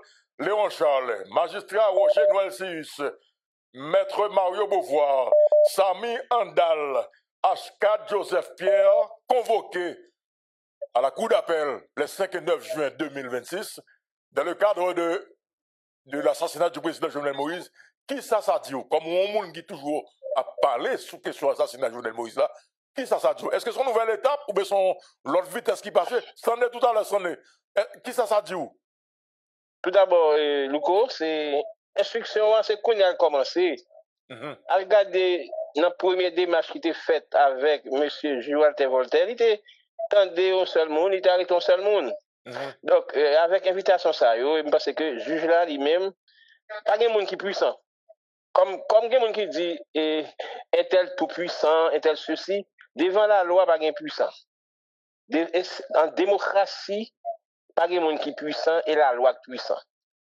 [SPEAKER 1] Léon Charles, magistrat Roger Noël-Sius, Maître Mario Beauvoir, Sami Andal, H4 Joseph Pierre, convoqués à la cour d'appel le 5 et 9 juin 2026 dans le cadre de l'assassinat du président Jovenel Moïse. Qui ça dit? Comme on monde qui toujours a parlé sur question l'assassinat de Jovenel Moïse là, qui ça dit? Est-ce que c'est une nouvelle étape ou bien son l'autre vitesse qui passe? C'en est tout à l'heure, c'en est. Qui ça dit?
[SPEAKER 5] Tout d'abord, Louko, c'est instruction, c'est qu'on a commencé. À regarder la première démarche qui était faite avec M. Jules Voltaire, il était tendu au seul monde, il était arrêté au seul monde. Donc, avec invitation ça, je pense que le juge là lui-même, pas de monde qui est puissant. Comme il y a monde qui dit, un tel tout puissant, un tel ceci, devant la loi, pas de puissant. En démocratie, pas de monde qui est puissant et la loi est puissant.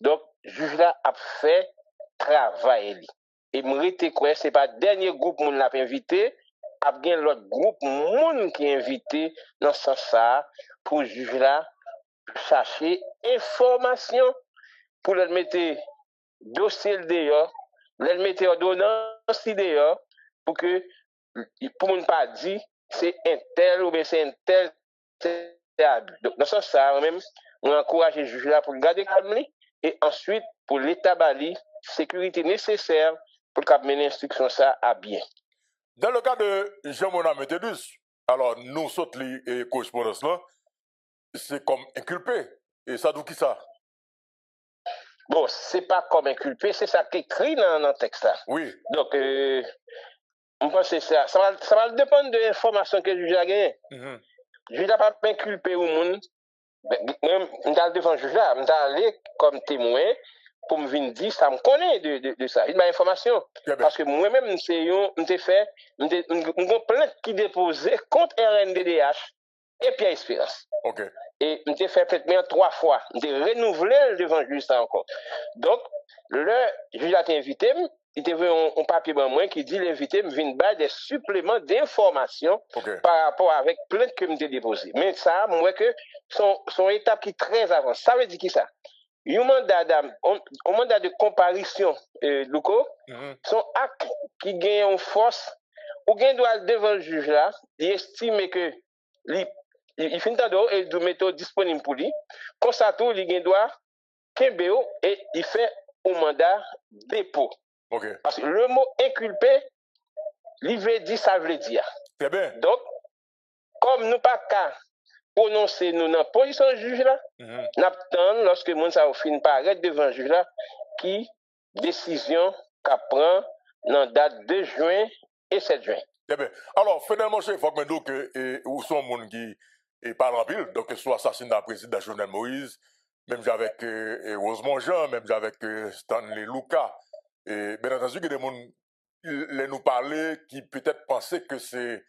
[SPEAKER 5] Donc, le juge là a fait travail. Et je crois que ce n'est pas le dernier groupe qui l'a invité, il y a l'autre groupe qui est invité dans ce sens-là pour le juge là chercher information pour le mettre dossier dehors, le mettre ordonnance dehors pour que, pour ne pas dire c'est un tel ou bien c'est un tel. Donc, dans ce sens-là, même, on encourage le juge là pour garder calme et ensuite pour l'établir sécurité nécessaire pour mener l'instruction ça à bien.
[SPEAKER 1] Dans le cas de Jean-Mona Métellus, alors nous sautons les correspondances là, c'est comme inculpé. Et ça d'où qui ça?
[SPEAKER 5] Bon, c'est pas comme inculpé, c'est ça qui est écrit dans le texte là.
[SPEAKER 1] Oui.
[SPEAKER 5] Donc, on pense que ça va dépendre de l'information que le juge a gagnée. Le juge n'a pas inculpé au monde. Même, je suis devant le juge là, je suis allé comme témoin pour me venir dire, ça me connaît de ça. Il m'a information. Parce que moi-même, j'ai fait une plainte qui déposée contre RNDDH et Pierre Espérance.
[SPEAKER 1] Okay.
[SPEAKER 5] Et j'ai fait peut-être 3 fois. J'ai renouvelé devant le juge ça encore. Donc, le juge a invité, il y avait un papier dans moi qui dit l'invité me vient de des suppléments d'informations par rapport avec plainte que j'ai déposée. Mais ça, moi, que son étape qui est très avancée. Ça veut dire qui ça? Un mandat de comparution, Louko, son acte qui gagne en force, ou gagne doit devant le juge là, il estime que il finit d'abord et de mettre disponible pour lui. Comme ça, tout, il gagne doit Kembeo et il fait un mandat dépôt. Parce que le mot inculpé, il veut dire ça veut dire.
[SPEAKER 1] Très bien.
[SPEAKER 5] Donc, comme nous pas qu'à prononcer nous dans la position du juge là, nous attendons lorsque nous ça finit par arrêter devant le juge là, qui décision qu'a prend dans la date de juin et 7 juin.
[SPEAKER 1] Très bien. Alors, finalement, il faut que nous que où sont les gens qui parlent en pile, donc que ce soit assassinat du président Jovenel Moïse, même avec Rosemont Jean, même avec Stanley Lucas. Et bien entendu, il y a des gens qui nous parler qui peut-être pensaient que c'est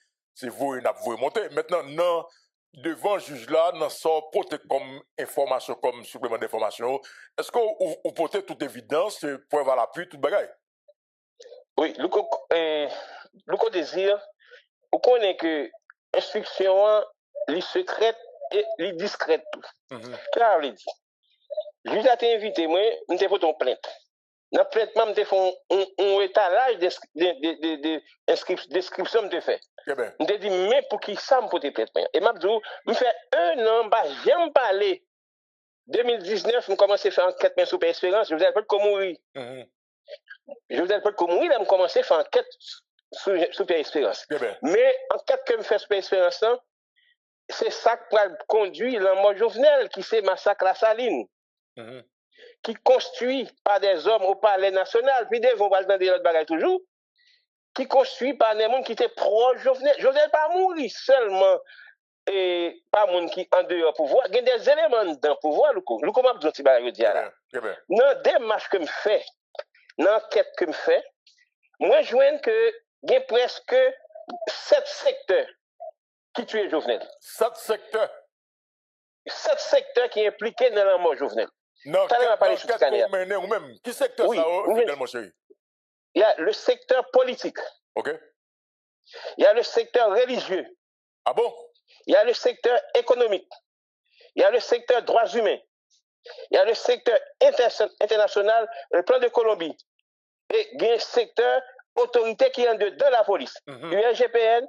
[SPEAKER 1] vous et n'a vous monter. Maintenant, non, devant le juge là, non sort porter comme information, comme supplément d'information. Est-ce que vous portez toute évidence, preuve à l'appui, toute bagaille?
[SPEAKER 5] Oui, Louko désire, vous connaissez que l'instruction, les secrète et les discrète tout. Claire, le dit. Le juge a été invité, moi, je t'ai fait ton plainte. Dans la plainte, je t'ai fait un étalage description, je fait. Je t'ai dit, mais pour qui ça me peut plainte? Et je dit, je fais 1 an, j'aime parler. 2019, je commence à faire enquête sur Espérance, je vous ai fait comme mourir. Jovenel peut mourir, il a commencé à faire enquête sous Pierre Espérance. Mais enquête que je fais sous Pierre Espérance, c'est ça qui va conduire la mort Jovenel, qui s'est massacre la Saline, qui construit par des hommes au palais national, puis des vont pas dans l'autre bagaille toujours, qui construit par des gens qui étaient proches Jovenel. Jovenel pas mourir seulement et pas monde qui en dehors pouvoir, il y a des éléments dans le pouvoir, nous comment dire petit bagaille dire là. Dans démarche que me fait, dans l'enquête que me fait, moi je vois que il y a presque 7 secteurs qui tuent Jovenel.
[SPEAKER 1] 7 secteurs.
[SPEAKER 5] 7 secteurs qui sont impliqués dans la mort Jovenel.
[SPEAKER 1] Non, ou même, qui secteur ça, Fidel, mon chéri?
[SPEAKER 5] Il y a le secteur politique.
[SPEAKER 1] OK.
[SPEAKER 5] Il y a le secteur religieux.
[SPEAKER 1] Ah bon?
[SPEAKER 5] Il y a le secteur économique. Il y a le secteur droits humains. Il y a le secteur international, le plan de Colombie. Et il y a un secteur autorité qui est dans la police. URGPN,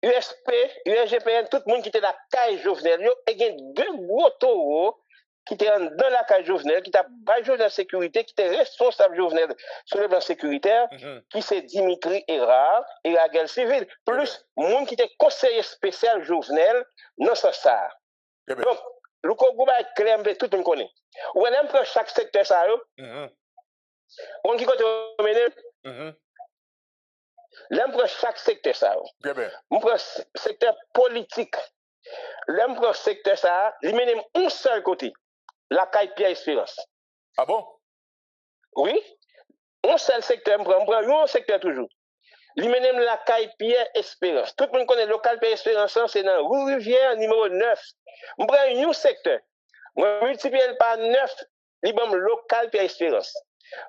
[SPEAKER 5] USP, URGPN, tout le monde qui était dans la caille Jovenel. Et il y a 2 gros taureaux qui étaient dans la caille Jovenel, qui étaient dans la sécurité, qui étaient responsables Jovenel sur le plan sécuritaire, qui c'est Dimitri Erard et la guerre civile. Plus le monde qui était conseiller spécial Jovenel dans ce ça. Donc, le Congo va être clair, tout le monde connaît. Ou on prend chaque secteur ça, on qui compte mener. L'homme prend chaque secteur ça. On prend secteur politique. L'homme prend secteur ça, il mène un seul côté. La caille Pierre Espérance.
[SPEAKER 1] Ah bon?
[SPEAKER 5] Oui. Un seul secteur, on prend un secteur toujours. Il mène la caille Pierre Espérance. Tout le monde connaît le local Pierre Espérance, c'est dans Rue Rivière numéro 9. On prend un secteur. On multiplie par 9, il le local Pierre Espérance.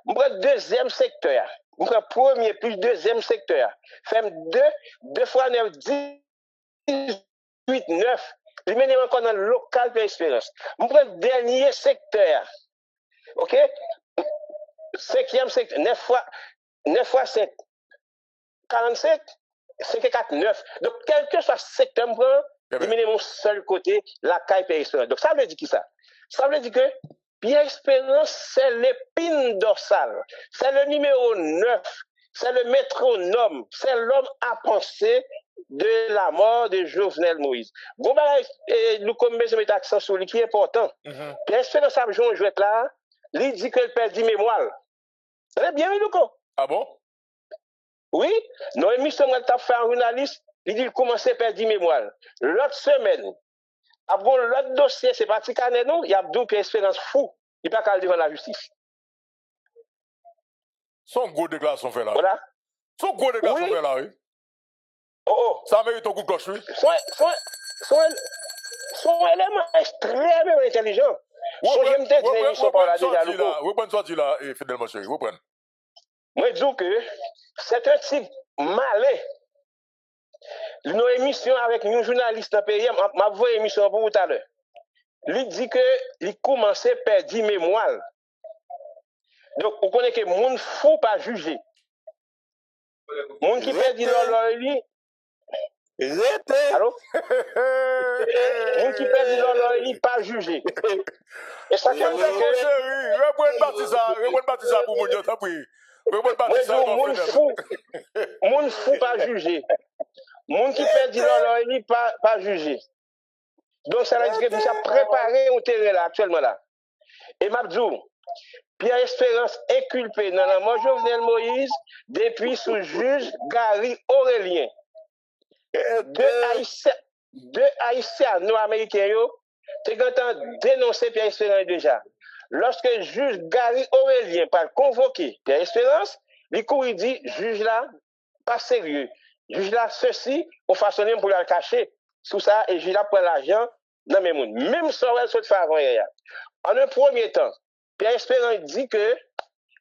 [SPEAKER 5] On prend deuxième secteur. On prend premier plus deuxième secteur. Fait 2 fois 9, 18, 9. Il mène encore dans le local Pierre Espérance. On prend le dernier secteur. OK? 5e secteur. 9 fois 7. 45. 5 et 4, 9. Donc, quel que soit le secteur, on prend, il mène mon seul côté, la caille Pierre Espérance. Donc, ça veut dire qui ça? Ça veut dire que Pierre Espérance, c'est l'épine dorsale. C'est le numéro 9. C'est le métronome. C'est l'homme à penser de la mort de Jovenel Moïse. Bon, nous comme besoin mettre accent sur lui qui est important. Pierre Espérance a joué là, il dit qu'il perd mémoire. C'est bien, Luco.
[SPEAKER 1] Ah bon?
[SPEAKER 5] Oui, nos émissions, on a fait un journaliste, il dit qu'il commence à perdre mémoire. L'autre semaine, après l'autre dossier, c'est pas Tikané, non, il y a deux Pierre Espérance fou. Il n'est pas qu'à devant la justice.
[SPEAKER 1] Son gros déclaration fait là.
[SPEAKER 5] Voilà.
[SPEAKER 1] Son gros déclaration fait là, oui.
[SPEAKER 5] Oh.
[SPEAKER 1] Ça mérite un coup de cloche, oui.
[SPEAKER 5] Son élément extrêmement intelligent. Son j'aime peut-être une émission par là déjà.
[SPEAKER 1] Vous prenez sorti là, et Fidel Manché, vous prenez.
[SPEAKER 5] Moi, je dis que c'est un type malin. Nos émissions avec nos journalistes dans le pays, ma voix émission pour tout à l'heure. Lui dit que il commençait à perdre mémoire. Donc, vous connaissez que moun fou pas juger. Moun qui perd l'or, allô? Moun qui perd l'or, pas juger. Et ça fait que...
[SPEAKER 1] Reprenez ça pour moun, ça prie.
[SPEAKER 5] Moun fou pas juger. Moun qui perd l'or, pas juger. Donc, ça veut dire que nous avons préparé un terrain là, actuellement là. Et Mabdou, Pierre Espérance inculpé dans la mort Jovenel Moïse depuis sous juge Gary Aurélien. Deux Haïtiens nord-américains ont dénoncé Pierre Espérance déjà. Lorsque le juge Gary Aurélien parle convoqué Pierre Espérance, il dit juge là, pas sérieux. Juge là, ceci, on façonne pour le cacher. Sous ça, et juge là prend l'argent dans mes mouns. Même ça, elle se fait avant hier. En un premier temps, Pierre Espérance dit que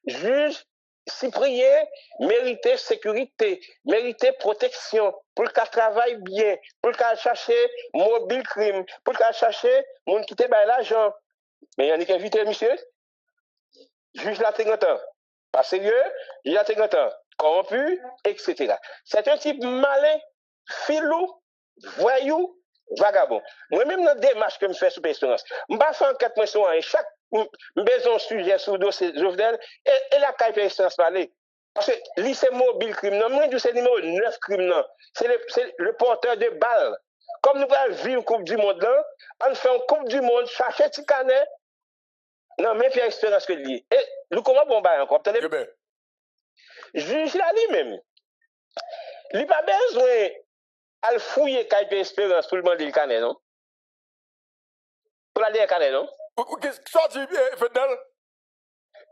[SPEAKER 5] juge Cyprien méritait sécurité, méritait protection, pour qu'il travaille bien, pour qu'il cherche mobile crime, pour qu'il cherche moun qui te bail l'argent. Mais il y a une invité, monsieur. Juge la temps. Pas sérieux, il y a temps. Corrompu, etc. C'est un type malin, filou, voyou, vagabond. Moi-même, dans la démarche que je fais sur Espérance, je ne fais pas 4 mois sur un. Chaque besoin sujet sur le dossier Jovenel, et la caille expérience parler. Parce que lycée mobile crime, non, moi, c'est numéro 9 crime, non. C'est le porteur de balles. Comme nous allons vivre une Coupe du Monde là, on fait une Coupe du Monde, chercher petit canet. Non, mais puis expérience que lui. Et nous comment bon bah encore, juge là lui-même. Il n'a pas besoin de fouiller caille expérience pour le demander le canet, non? Pour la dire le canet, non?
[SPEAKER 1] Qu'est-ce que tu dis, Fedel?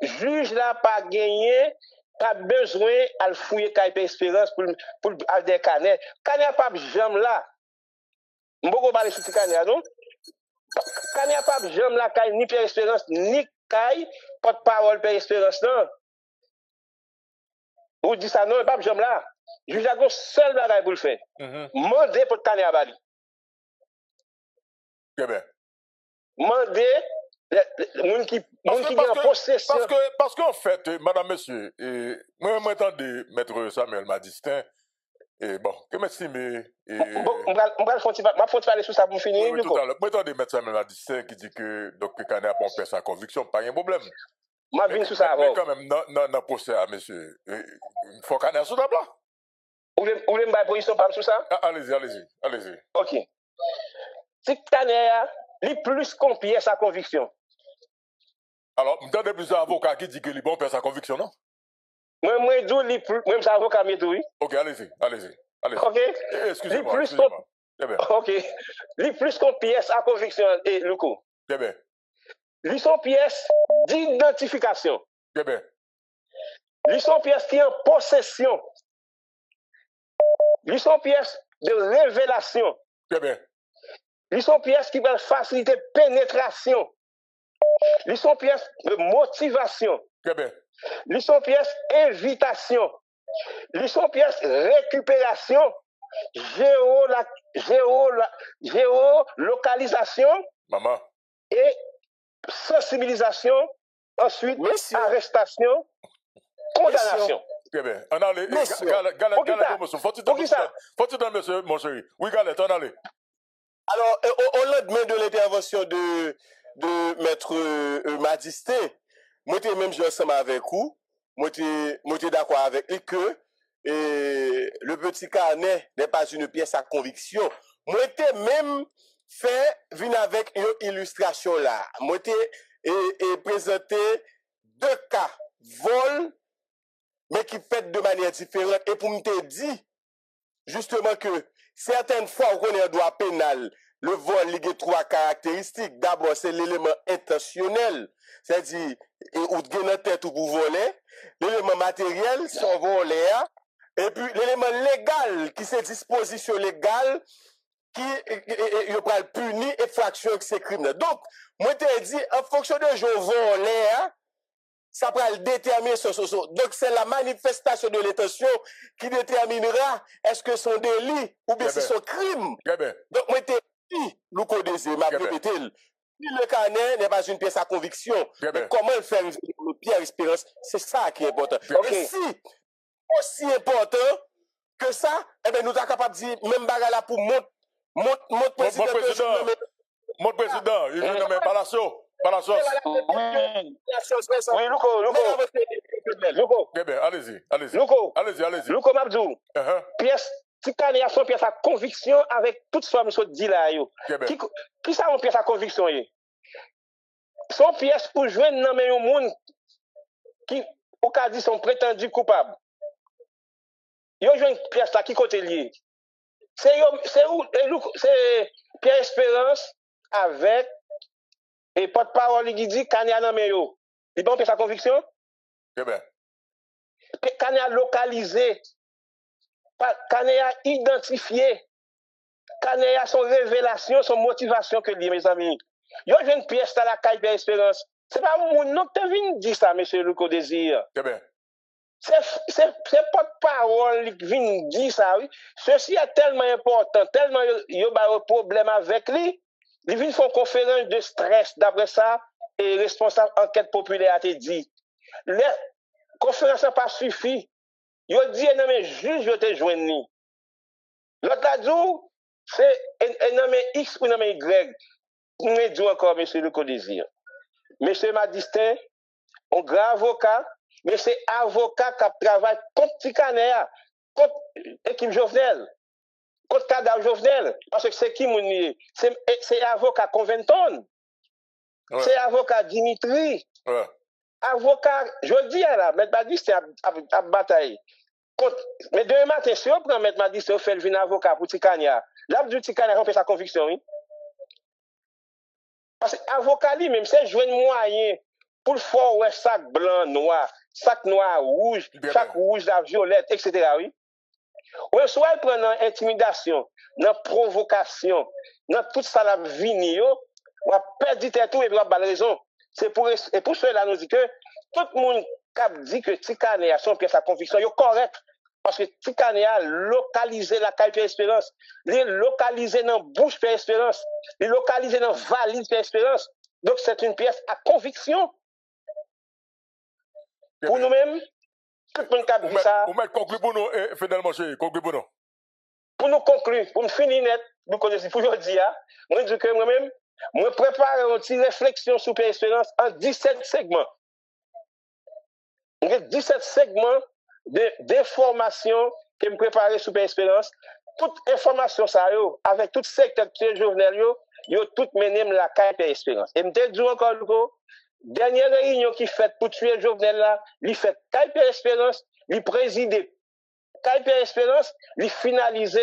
[SPEAKER 5] Juge là pas gagné, pas besoin de fouiller caille expérience pour aller canet. Canet pas jamais là. M'boko parler sur canet, non? Canet pas jamais là caille ni Pierre Espérance ni caille porte-parole Pierre Espérance non. Ou dit ça non, pas jamais là. Juge a seul bagage pour le faire. Mandez pour canet à Bali.
[SPEAKER 1] Très bien.
[SPEAKER 5] Mandez moun qui en possession.
[SPEAKER 1] Parce qu'en fait, madame, monsieur, moi, m'entendez, maître Samuel Madistin, et bon, que m'estime.
[SPEAKER 5] Bon, on va parler sur ça pour finir.
[SPEAKER 1] Oui, tout à l'heure. M'entendez, maître Samuel Madistin qui dit que Dr. Canet a pompé sa conviction, pas un problème.
[SPEAKER 5] Moi, je viens sur ça avant.
[SPEAKER 1] Mais quand même, dans le procès, monsieur, il faut Canet sur la place.
[SPEAKER 5] Vous voulez me faire position par sur ça?
[SPEAKER 1] Allez-y.
[SPEAKER 5] Ok. Si Canet a plus confié sa conviction.
[SPEAKER 1] Alors, vous avez plusieurs avocats qui disent que les bons perd sa conviction, non?
[SPEAKER 5] Moi, je dis plus, même ça avocat, oui.
[SPEAKER 1] Ok, allez-y.
[SPEAKER 5] Ok.
[SPEAKER 1] Excusez-moi.
[SPEAKER 5] Ok. Les plus qu'on pièce à conviction et le coup.
[SPEAKER 1] Très bien.
[SPEAKER 5] Ils sont pièces d'identification.
[SPEAKER 1] Très bien.
[SPEAKER 5] Ils sont pièces qui sont en possession. Ils sont pièces de révélation.
[SPEAKER 1] Très bien.
[SPEAKER 5] Ils sont pièces qui veulent faciliter pénétration. Ils sont pièces de motivation.
[SPEAKER 1] Très bien.
[SPEAKER 5] Ils sont pièces invitation. Ils sont pièces récupération. Géolocalisation.
[SPEAKER 1] Maman.
[SPEAKER 5] Et sensibilisation. Ensuite, arrestation. Condamnation.
[SPEAKER 1] Très bien. On a les. Galette, monsieur. Faut-il dans monsieur, mon chéri? Oui, Galette, on a les.
[SPEAKER 2] Alors, au lendemain de l'intervention de maître Madistin, moi, je même ensemble avec vous, moi, je d'accord avec lui que le petit carnet n'est pas une pièce à conviction. Moi, je même fait venir avec une illustration là. Moi, je présenté 2 cas vol, mais qui fait de manière différente. Et pour me dire, justement, que certaines fois, on connaît un droit pénal. Le vol, il y a 3 caractéristiques. D'abord, c'est l'élément intentionnel. C'est-à-dire, ou de gagner tête ou pour voler. L'élément matériel, son voler. Et puis, l'élément légal, qui c'est disposition légale, qui il va punir effraction que c'est crime. Donc, moi, je te dis, en fonction de je voler, ça va le déterminer ce. Donc, c'est la manifestation de l'intention qui déterminera est-ce que c'est un délit ou bien c'est un crime. Donc, moi, je te dis, Louko Désir, m'a répété, le carnet n'est pas une pièce à conviction. Mais comment le faire le Pierre Espérance, c'est ça qui est important. Et si, aussi important que ça, eh bien, nous sommes capables de dire, même bagarre là pour mon président.
[SPEAKER 1] Mon président, il veut nommer Palacio.
[SPEAKER 5] Oui, Louko.
[SPEAKER 1] Très bien, allez-y.
[SPEAKER 5] Louko Mabdou. Pièce, si Canet a son pièce à conviction avec toute somme sur dit là, qui ça une pièce à conviction? Son pièce pour jouer dans un monde qui, au cas dit, sont prétendus coupables. Yo joué une pièce là qui côté lié. C'est Pierre Espérance avec et porte-parole qui dit Canet a nommé yo. Il bon pièce à conviction?
[SPEAKER 1] Très bien.
[SPEAKER 5] Canet a localisé. Canet a identifié. Canet a son révélation, son motivation que lui, mes amis. Yo joué une pièce dans la caille Pierre Espérance. C'est pas mon nom que tu viens de dire ça, monsieur Louko Désir.
[SPEAKER 1] Très bien.
[SPEAKER 5] C'est pas de parole qui vient dire ça, oui. Ceci est tellement important, tellement il y a un problème avec lui. Il vient faire une conférence de stress. D'après ça, et responsable enquête populaire a été dit. La conférence n'a pas suffi. Il a dit, non, mais juge, je te joindre. L'autre a dit, c'est un nommé X ou un nommé Y. Vous me dites encore, monsieur le Désir. M. Madistin, un grand avocat, mais c'est avocat qui travaille contre Ticanea, contre l'équipe Jovenel, contre cadavre Jovenel. Parce que c'est qui mon c'est avocat Conventon,
[SPEAKER 1] Ouais.
[SPEAKER 5] c'est avocat Dimitri,
[SPEAKER 1] Ouais.
[SPEAKER 5] avocat, je dis là, M. Madistin a bataillé. Mais demain matin, si on prend M. Madistin, on fait le avocat pour Ticanea, là, du Ticanea, on fait sa conviction, oui. Parce que l'avocat lui-même, c'est jouer un moyen pour le faire ouais, sac blanc, noir, sac noir, rouge, sac rouge, la violette, etc. Oui. Ou soit il prend dans intimidation, dans provocation, dans tout ça la vie, on a perdu tout et on a raison. C'est pour cela nous dit que tout le monde qui dit que Ticanea son pièce à conviction, est correct. Parce que Ticanea localisé la caille Pierre Espérance, il localisé dans bouche Pierre Espérance, il localisé dans valise Pierre Espérance. Donc c'est une pièce à conviction. Pour nous-mêmes, tout le monde qui dit ça.
[SPEAKER 1] Vous mettez conclu pour nous, finalement, conclu pour nous.
[SPEAKER 5] Pour nous conclure, pour nous finir net, nous connaissons pour aujourd'hui, moi je dis que moi-même, moi prépare une petite réflexion sur Pierre Espérance en 17 segments. Il y a 17 segments d'informations que je prépare sur Pierre Espérance. Toute information, ça, avec tout secteur de Jovenel, yo tout mené la caille Pierre Espérance. Et je te dis encore, dernière réunion qui fait pour tuer Jovenel là, il fait caille Pierre Espérance, il préside caille Pierre Espérance, il finalise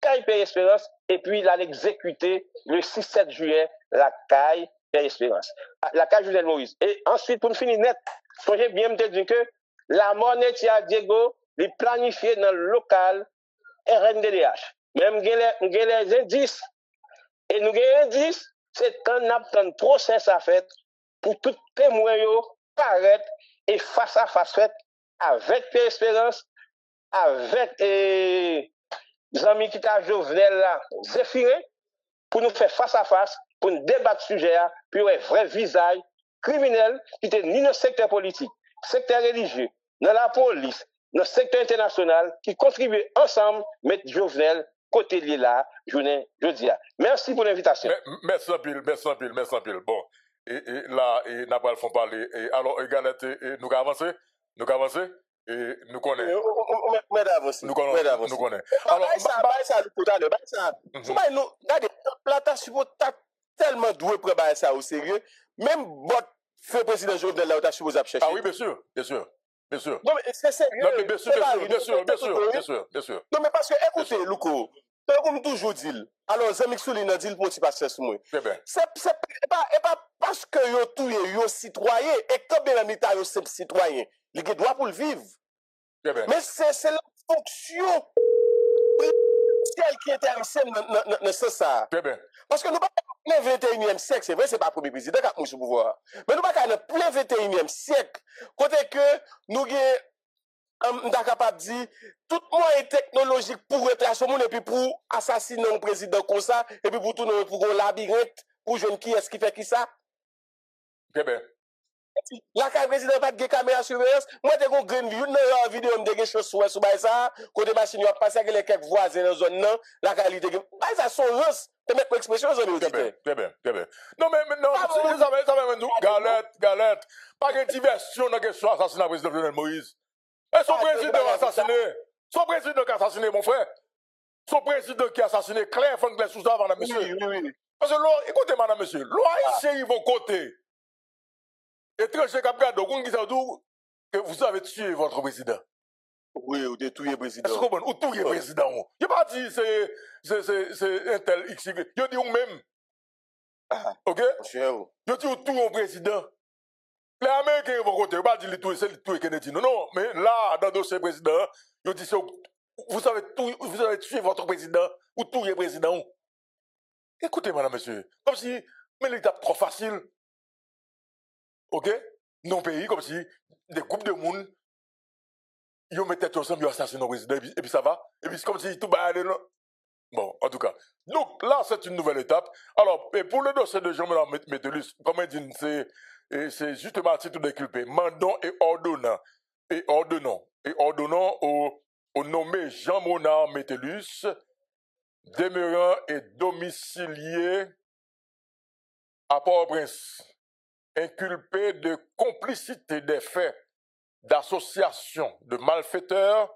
[SPEAKER 5] caille Pierre Espérance, et puis il a exécuté le 6-7 juillet la caille Pierre Espérance. La caille Jovenel Moïse. Et ensuite, pour finir net, songez bien me dire que la monnaie Tia Diego, il planifié dans le local RNDDH. Même les indices. Et nous avons les indices, c'est un procès à fait pour tout témoin paraître et face à face fait avec Pierre Espérance, avec les amis qui t'a Jovenel là, Zéphiré, pour nous faire face à face, pour nous débattre sujet, puis un vrai visage criminel qui était ni dans le secteur politique, secteur religieux, dans la police, dans le secteur international, qui contribuent ensemble à mettre Jovenel côté de là, journée, jeudi. Merci pour l'invitation.
[SPEAKER 1] Merci un pile. Bon, et là, n'a pas le fond parler. Alors, Galette, nous avancer, et nous connaissons.
[SPEAKER 2] Mais d'avance.
[SPEAKER 1] Nous connaissons.
[SPEAKER 2] Alors, ça, nous, regardez, là, t'as tellement doué pour ça au sérieux, même votre feu président Jovenel là, t'as supposé chercher.
[SPEAKER 1] Ah oui, bien sûr.
[SPEAKER 2] Non, mais c'est sérieux.
[SPEAKER 1] Non, mais bien sûr.
[SPEAKER 2] Non, mais parce que, écoutez, Louko, comme toujours dit, alors, Zami Souli n'a dit le petit passé sur moi. C'est pas parce que yo tout yo citoyen, et comme bien l'État yo c'est citoyen, il a droit pour le vivre. Mais c'est la fonction celle qui est intéressée dans ça. Parce que nous pas dans le 21e siècle, c'est vrai, c'est pas le premier président qui a pris ce pouvoir. Mais nous pas dans le plein 21e siècle, côté que nous sommes capables de dire tout moyen technologique pour retracer le monde et puis pour assassiner un président comme ça, et puis pour tourner pour un labyrinthe, pour jouer qui est-ce qui fait qui ça? La président pas de caméra surveillance. Moi, j'ai une grande vidéo, je me suis dit, sur ça, côté machine, a passé avec les quelques voisins dans la zone, la qualité. Ça, son rose, te mettre l'expression, ça veut dire.
[SPEAKER 1] Très bien. Non, mais non, ça va nous, galette. Pas de diversion dans la question assassinat président Jovenel Moïse. Et son président assassiné. Son président qui a assassiné, mon frère. Son président qui a assassiné Claire Franklin Sousa, madame, monsieur.
[SPEAKER 2] Oui.
[SPEAKER 1] Parce que, écoutez, madame, monsieur, l'OIC, ils vont côté. Étranger Capgado, vous dites que vous avez tué votre président.
[SPEAKER 2] Oui, vous avez tué le président.
[SPEAKER 1] Est-ce que vous tuez le président? Je ne pas dire c'est un tel XY. Je dis vous-même. Ok? Je dis tout le président. Les Américains vont côté. Je ne pas dire que c'est le tout Kennedy. Non, mais là, dans le dossier président, je dis vous avez tué votre président ou tué le président. Écoutez, madame, monsieur, comme si l'étape trop facile. Ok? Non pays, comme si des groupes de monde, ils mettent ensemble, ils assassinent le président, et puis ça va. Et puis c'est comme si tout va aller. Bon, en tout cas. Donc là, c'est une nouvelle étape. Alors, et pour le dossier de Jean-Mélan Métellus, comme il dit, c'est justement à titre d'inculpé. Mandons et ordonnons au nommé Jean-Mélan Métellus, demeurant et domicilié à Port-au-Prince, inculpé de complicité des faits d'association de malfaiteurs,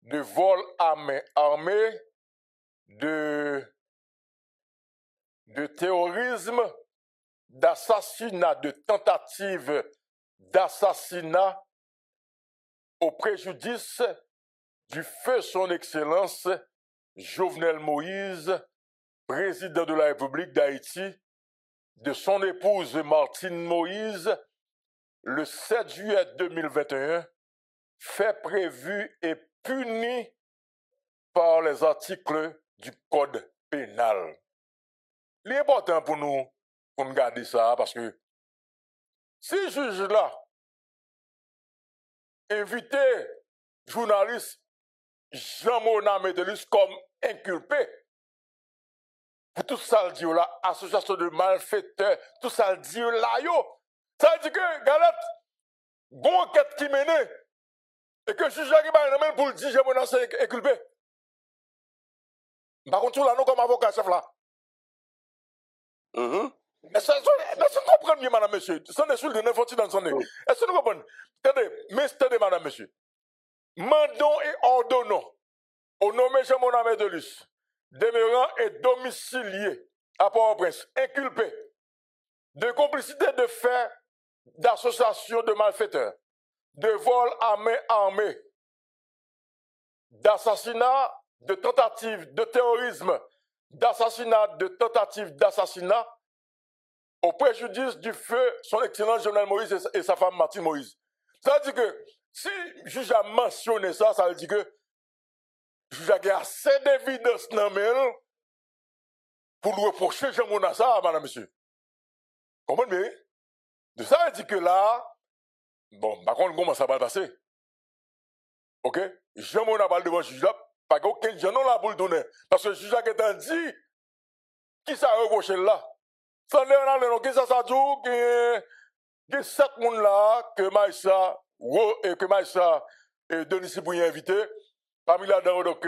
[SPEAKER 1] de vol à main armée, de terrorisme, d'assassinat, de tentative d'assassinat au préjudice du feu son Excellence Jovenel Moïse, président de la République d'Haïti, de son épouse Martine Moïse, le 7 juillet 2021, fait prévu et puni par les articles du Code pénal. L'important pour nous garder ça, parce que si le juge là invité journaliste Jean-Mona Médelis comme inculpé, pour tout ça le dit là, association de malfaiteurs, tout ça le dit là, yo, ça veut dire que, Galette, bon enquête qui menait, et que le juge là pour le dire Jean-Mona c'est inculpé. Par contre, là, nous comme avocat chef là. Mais ça comprend bien, madame, monsieur. Ça n'est sur le neuf dans son nez. Est-ce que nous comprenons? Attendez, madame, monsieur. Mandons et ordonnons au nommé Jean-Mona Médelis, demeurant et domicilié à Port-au-Prince, inculpé de complicité de faits d'association de malfaiteurs, de vol à main armée, d'assassinat, de tentative de terrorisme, d'assassinat, de tentative d'assassinat au préjudice du feu son Excellence Jovenel Moïse et sa femme Martine Moïse. Ça veut dire que si le juge a mentionné ça, ça veut dire que le juge a assez d'évidence dans le pour lui reprocher Jean-Mona ça, madame, monsieur. Comprenez bien? De ça veut dire que là, bon, par contre, comment ça va passer? Ok? Jean-Mona parle devant le juge là, pas qu'aucun gens là pour le donner. Parce que le juge a dit qui ça reproché là. Ça n'est pas ça dit que 7 personnes là, que Maïssa et Denis Sibouye invité. Parmi là-dedans, donc,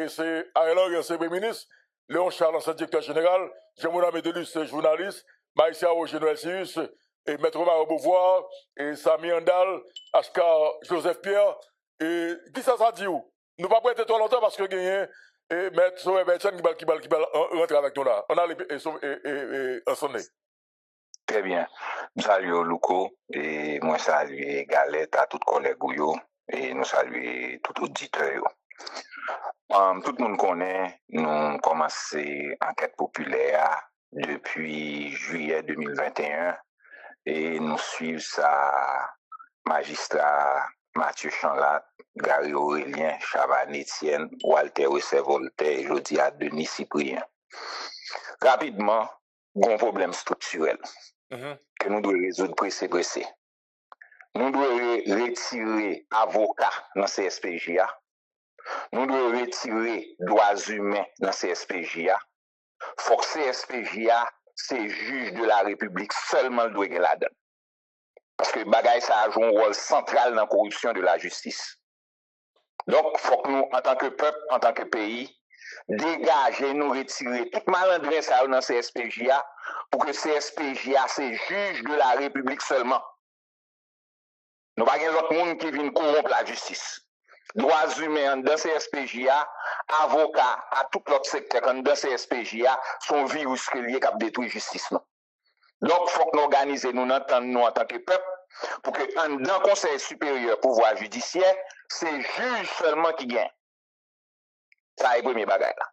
[SPEAKER 1] c'est Ariel Henry, ancien Premier ministre, Léon Charles, ancien directeur général, Jean-Mona Médelis, journaliste, Maïssa Roger Noël Sirius, et Maître Omar Beauvoir, et Sami Andal, Ascar Joseph Pierre, et qui ça dit où? Nous ne pouvons pas prêter trop longtemps parce que gagné et Maître Sauvé Bertien qui va rentrer avec nous là. On a les ensemble.
[SPEAKER 6] Très bien. Nous saluons Louko et moi saluons Galette à tous les collègues et nous saluons tout auditeur. Tout le monde connaît, nous commencé enquête populaire depuis juillet 2021 et nous suivons ça magistrat Mathieu Chanlat, Gary Aurélien, Chavan Etienne, Walter Voltaire, jeudi à Denis Cyprien. Rapidement, un problème structurel que nous devons résoudre pressé. Nous devons retirer avocat dans CSPJA. Nous devons retirer droits humains dans CSPJA. Faut que CSPJA, c'est juge de la République seulement le doit la donne. Parce que bagay ça a joué un rôle central dans la corruption de la justice. Donc, il faut que nous, en tant que peuple, en tant que pays, dégager, nous retirer toute malandresse dans CSPJA pour que CSPJA, c'est juge de la République seulement. Nous n'avons pas d'autres monde qui viennent corrompre la justice. Droits humains dans CSPJA, avocats à tout l'autre secteur dans CSPJA sont virus qui liés qui détruit la justice. Non? Donc, il faut que nous organisions, nous entendons en tant que peuple, pour que dans le Conseil supérieur pouvoir judiciaire, c'est juge seulement qui gagne. Ça est le premier bagage là.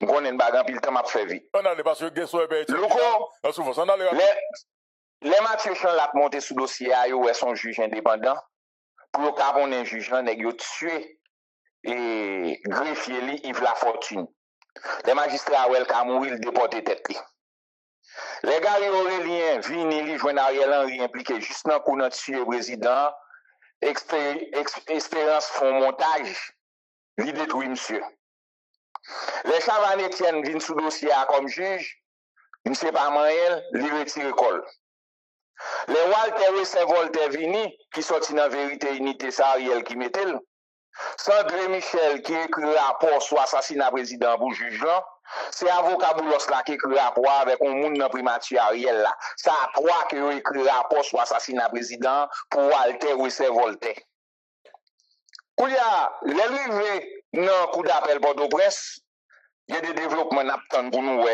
[SPEAKER 6] Nous connaissons une bagage, puis le temps m'a fait vite.
[SPEAKER 1] On a les parce que
[SPEAKER 6] les Mathieu Chanlat monté sous dossier, ils sont juges indépendants. Pour le cas où un juge, ils ont tué et greffier Yves Lafortune. Les magistrats ont Kamouri déporté tête. Les gars Aurélien, Vini, joint Ariel Henry impliqué juste dans le coup de tuer le président, Espérance font montage, lui détruit monsieur. Les Chavan Etienne viennent sous dossier comme juge, il ne sait pas moyen, lui retire l'école. Les Walter et Saint-Voltaire Vini, qui sortent dans la vérité unité, c'est Ariel qui mettait. Sandré Michel, qui écrit rapport sur l'assassinat président pour juge là, C'est avocat Boulos là qui écrit rapport avec un monde dans primature Ariel là. Ça a trois qui ont écrit rapport sur l'assassinat président pour Walter ou c'est Voltaire. Où il y a l'arrivée dans coup d'appel Port-au-Prince, il y a des développements n'attendent pour nous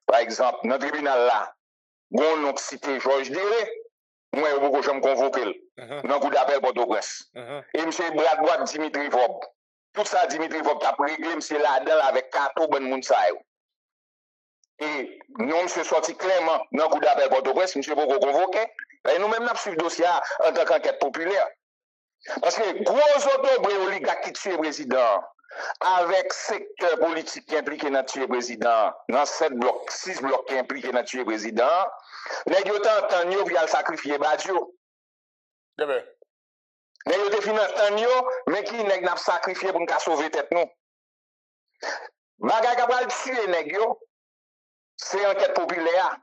[SPEAKER 6] par exemple, dans le tribunal là, on a cité Georges Déré, moi je me convoqué dans coup d'appel Port-au-Prince. Et M. Bradbois Dimitri Fob. Tout ça, Dimitri Fob a réglé M. là-dedans avec 4 bonnes moun sa yo. Et nous, M. sorti clairement dans le coup d'appel Port-au-Prince, M. Boko convoqué. Et nous-mêmes, nous avons suivi le dossier en tant qu'enquête populaire. Parce que gros autobré oligarque qui tue le président, avec secteur politique qui impliqué dans tuer le président, dans 7 blocs, 6 blocs qui impliqué dans tuer le président, nous avons entendu via le sacrifier Badio. Nous avons fini entendu, mais qui n'a sacrifié pour nous sauver tête nous. Bagay capable de tuer nèg yo, c'est enquête populaire.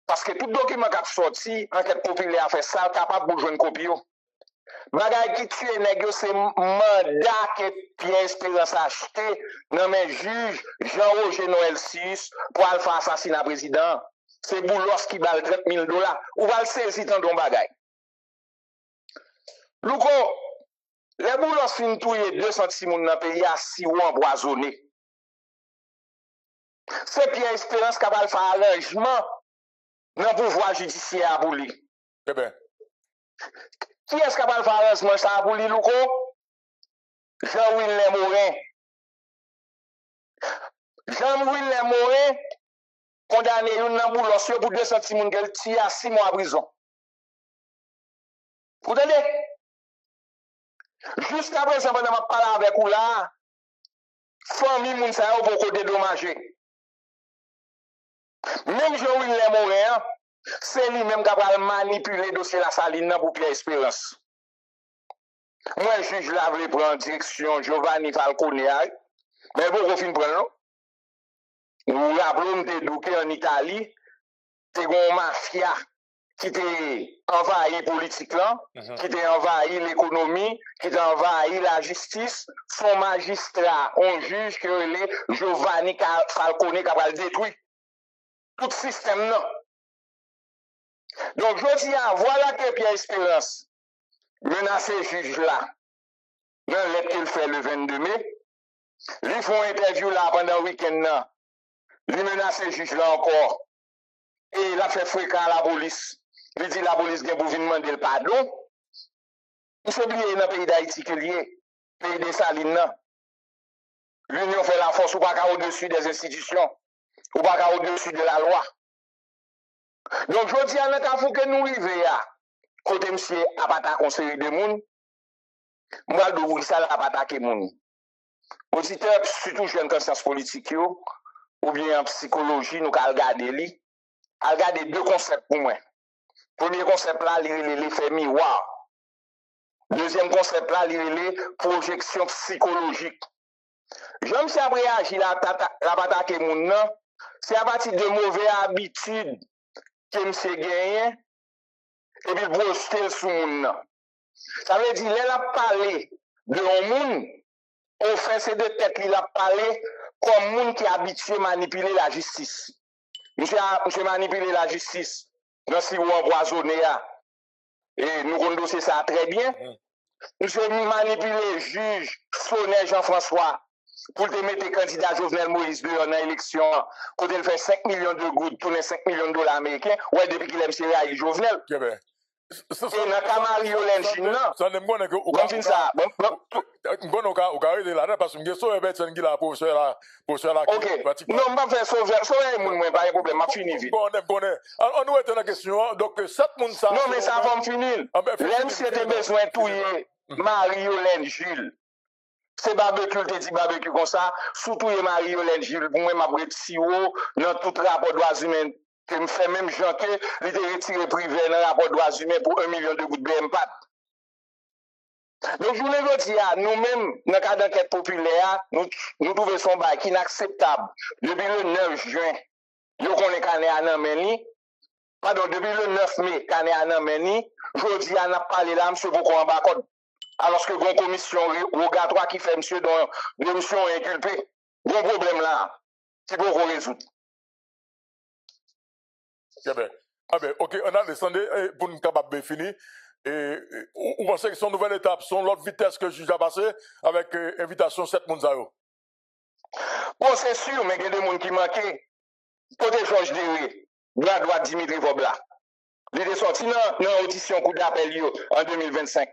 [SPEAKER 6] Parce que tout document qui a sorti, enquête populaire fait ça, capable de jouer une copie. Bagay qui tue nèg yo, c'est mandat que Pierre Espérance a acheté dans mes juges Jean-Roger Noël 6 pour aller faire assassinat président. C'est Boulos qui bat $30,000. Ou va le saisir dans ton bagay. Louko, les Boulos fin touye 200 simon dans le pays à 6 ou empoisonné. C'est Pierre Espérance qui va faire arrangement dans le pouvoir judiciaire pour lui.
[SPEAKER 1] Eh bien.
[SPEAKER 6] Qui est-ce qui va faire arrangement ça pour lui, Louko? Jean-Willem Morin. Jean-Willem Morin, condamné dans Boulos pour 200 simon qu'elle tire à 6 mois en prison. Vous entendez? Jusqu'à présent, pendant que je parle avec vous là, famille moun sa yo pour dédommager. Même Jean-Willem Morin, c'est lui-même qui va manipuler le dossier la saline pour Pierre Espérance. Moi, je juge la voulais prendre direction Giovanni Falcone, mais vous refin prendre. Nous rappelons que en Italie, c'est une mafia qui t'a envahi politique là, qui t'a envahi l'économie, qui t'a envahi la justice, son magistrat, un juge qui est Giovanni Falcone qui va le détruire. Tout le système là. Donc je dis, voilà que Pierre Espérance menace le juge là, dans l'aide qu'il fait le 22 mai, ils font interview là pendant le week-end là, ils menacent le juge là encore, et il a fait fréquent à la police. Il dit la police vient pour venir demander le pardon. Il faut oublier dans le pays d'Haïti qu'il y est, pays des Salines. L'Union fait la force ou pas au-dessus des institutions, ou pas au-dessus de la loi. Donc je dis à notre affaire que nous arrivons à côté monsieur à pas ta conseiller de monde, moi d'ouvrir ça à pas attaquer monde. Auditeur surtout jeune conscience politique yo, ou bien en psychologie nous qu'à regarder li, à regarder 2 concepts pour moi. Premier concept là, l'effet miroir. Deuxième concept là, les projections psychologiques. Je me suis réagi la bataille que moun nan, c'est à partir de mauvaises habitudes que monsieur gagné et puis projeter sur moun nan. Ça veut dire elle a parlé de un moun, au fait c'est de tête il a parlé comme moun qui est habitué à manipuler la justice. Monsieur manipuler la justice. Dans si vous empoisonnez, et nous connaissons ça très bien. Nous sommes manipulés le juge Sonnet Jean-François pour te mettre candidat Jovenel Moïse dehors dans l'élection, quand il fait 5 millions de gouttes, tourner 5 millions de dollars américains, ouais, depuis qu'il aime serrer à Jovenel. Et dans Camari Olenchine,
[SPEAKER 1] ça ne m'gonne que
[SPEAKER 6] comme ça.
[SPEAKER 1] Bon, au cas là, parce que je suis bête, la pour cela.
[SPEAKER 6] Ok. Non, je vais faire sauver, pas de problème, je finis vite.
[SPEAKER 1] On nous est la question, donc 7 moun ça.
[SPEAKER 6] Non, mais ça va me finir. Même si tu as besoin de touiller Marie-Hélène Jules, c'est barbecue, tu dis barbecue comme ça, surtout Marie-Hélène Jules, pour moi, ma brette si haut, dans tout rapport droits humains, que me fait même Jean que, il était retiré privé dans le rapport droits humains pour 1 million de gouttes de BMPAT. Donc, je voulais dire, nous-mêmes, dans le cadre d'enquête populaire, nous trouvons son bail qui est inacceptable. Depuis le 9 juin, nous connaissons qu'on est à Nameni. Pardon, depuis le 9 mai, qu'on est à Nameni, je dis, on a parlé là, monsieur Boko en bas code. Alors que une commission rogatoire qui fait monsieur dont monsieur est inculpé. Bon problème là.
[SPEAKER 4] qui peut résoudre.
[SPEAKER 1] Très bien. Ah ben, ok, on a descendu pour nous capables de finir. Et vous pensez que son nouvelle étape, son l'autre vitesse que le juge a passé avec invitation 7 Mounzao?
[SPEAKER 4] Bon, c'est sûr, mais il y a des gens qui manquent. Côté Georges Derry, bras droit Dimitri Vobla. Il est sorti dans l'audition coup d'appel en 2025.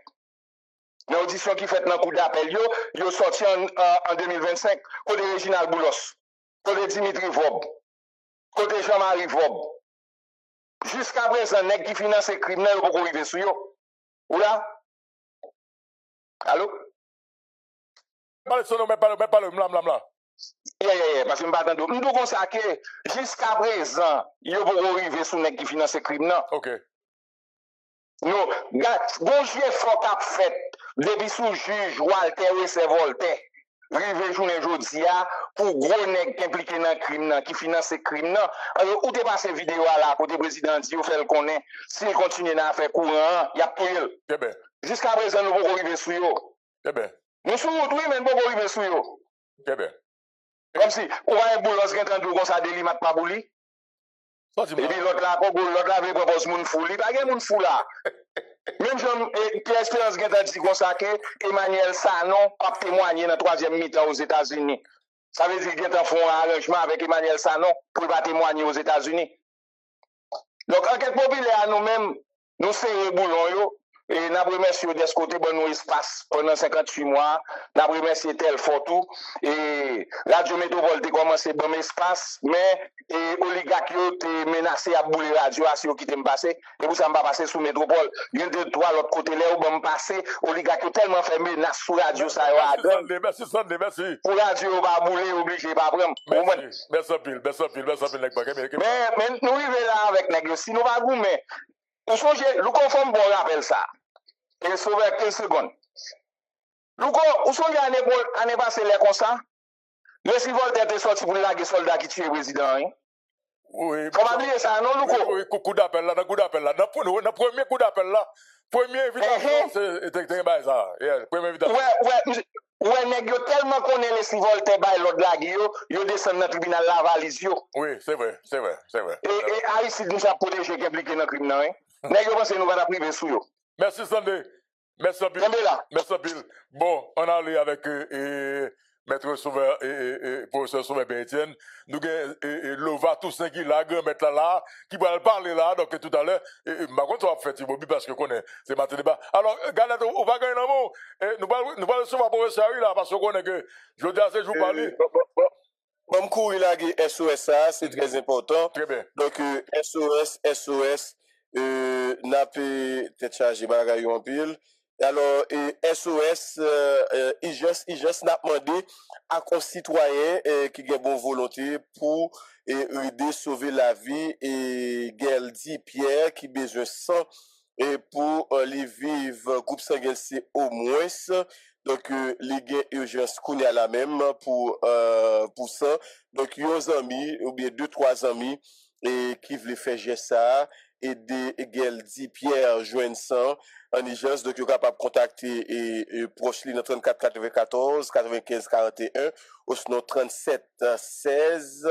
[SPEAKER 4] Dans l'audition qui fait dans le coup d'appel, il est sorti en 2025. Côté Réginald Boulos, côté Dimitri Vob, côté Jean-Marie Vob. Jusqu'à présent, les qui financent les criminels ne peuvent pas arriver sur eux. Ou là? Allô?
[SPEAKER 1] Pas le mlam.
[SPEAKER 4] Parce que je ne pas entendre. Nous devons ça que jusqu'à présent, il ne peut pas arriver sur les qui financent les criminels.
[SPEAKER 1] Ok.
[SPEAKER 4] Non, bon jeu fort qu'a fait depuis sous juge Walter et Voltaire. Rive journée jodi pour gros nèg qui impliqué dans crime qui finance crime nan. Alors où t'es passé vidéo là côté président dit fait le connaît s'il continue à faire courant, il y a pile.
[SPEAKER 1] Très bien.
[SPEAKER 4] Jusqu'à présent nous pas arriver sur yo.
[SPEAKER 1] Très bien.
[SPEAKER 4] Nous sur oui mais pas arriver sur yo.
[SPEAKER 1] Très bien.
[SPEAKER 4] Comme si on va un boulot qui entend comme ça délit mat pas bouli. Et puis l'autre là veut propose moun fou, il pas gen moun fou là. Même Jean Pierre Espérance Guetta dit comme ça que Emmanuel Sanon a témoigné dans la troisième mi-temps aux États-Unis. Ça veut dire qu'il a fait un arrangement avec Emmanuel Sanon pour ne pas témoigner aux États-Unis. Donc, enquête populaire à nous-mêmes, nous serrons boulon et nous remercions de ce côté bon nous espace pendant 58 mois. Nous remercions tel Fortou et Radio Métropole a commencé bon espace, mais oligarques ont menacé à bouler radio à ce qui t'aime passer. Et vous ça pas passer sous Métropole. Il y a deux trois l'autre côté là où bon passer. Oligarques ont tellement fait menace sur radio ça
[SPEAKER 1] merci Sandy, merci.
[SPEAKER 4] Pour radio va bouler obligé pas prendre.
[SPEAKER 1] Merci pile.
[SPEAKER 4] Mais nous arrivons là avec nèg si nous va goumer. Nous songe le conforme bon rappel ça. Et sauver 15 secondes. Vous songe année passée là comme ça. Le civil était sorti pour laguer soldats qui tuent le président.
[SPEAKER 1] Oui.
[SPEAKER 4] Comment oublier ça non Louko?
[SPEAKER 1] Oui, coup d'appel là, Dans premier coup d'appel là, première invitation c'est ça. Première invitation.
[SPEAKER 4] Ouais, nèg yo tellement connaît les civil te bay l'autre lague yo descend dans le tribunal Lavalis yo.
[SPEAKER 1] Oui, c'est vrai.
[SPEAKER 4] Et Aristide nous a protégé qui impliqué dans le crime là. Nèg yo pense nous va priver sou yo.
[SPEAKER 1] Merci Sandy. Merci Bill. Bon, on a allé avec Maître Sauveur et professeur Sauveur Etienne. Nous avons Lova Toussaint qui là, mettre là, qui va parler là, donc tout à l'heure. Par contre, on va faire Thibaut parce que c'est matin débat. Alors, Galette, on va gagner un mot. Nous allons recevoir professeur là, parce qu'on connaît que je dis à ce jour parler.
[SPEAKER 2] Bon, cours, il a SOS, c'est très important.
[SPEAKER 1] Très bien.
[SPEAKER 2] Donc, SOS, n'a pas été chargé par en pile. Alors, SOS, il juste n'a demandé à concitoyens qui ont bonne volonté pour aider sauver la vie et Geldi Pierre qui besoin de sang et pour les vivre groupe sanguin c'est au moins donc les gains urgence qu'on a la même pour ça donc yon amis ou bien 2-3 amis et qui veulent faire ça aider Geldi Pierre joindre ça en urgence, donc, vous êtes capable de contacter et proche ligne 34 94 95 41 ou sinon 37 16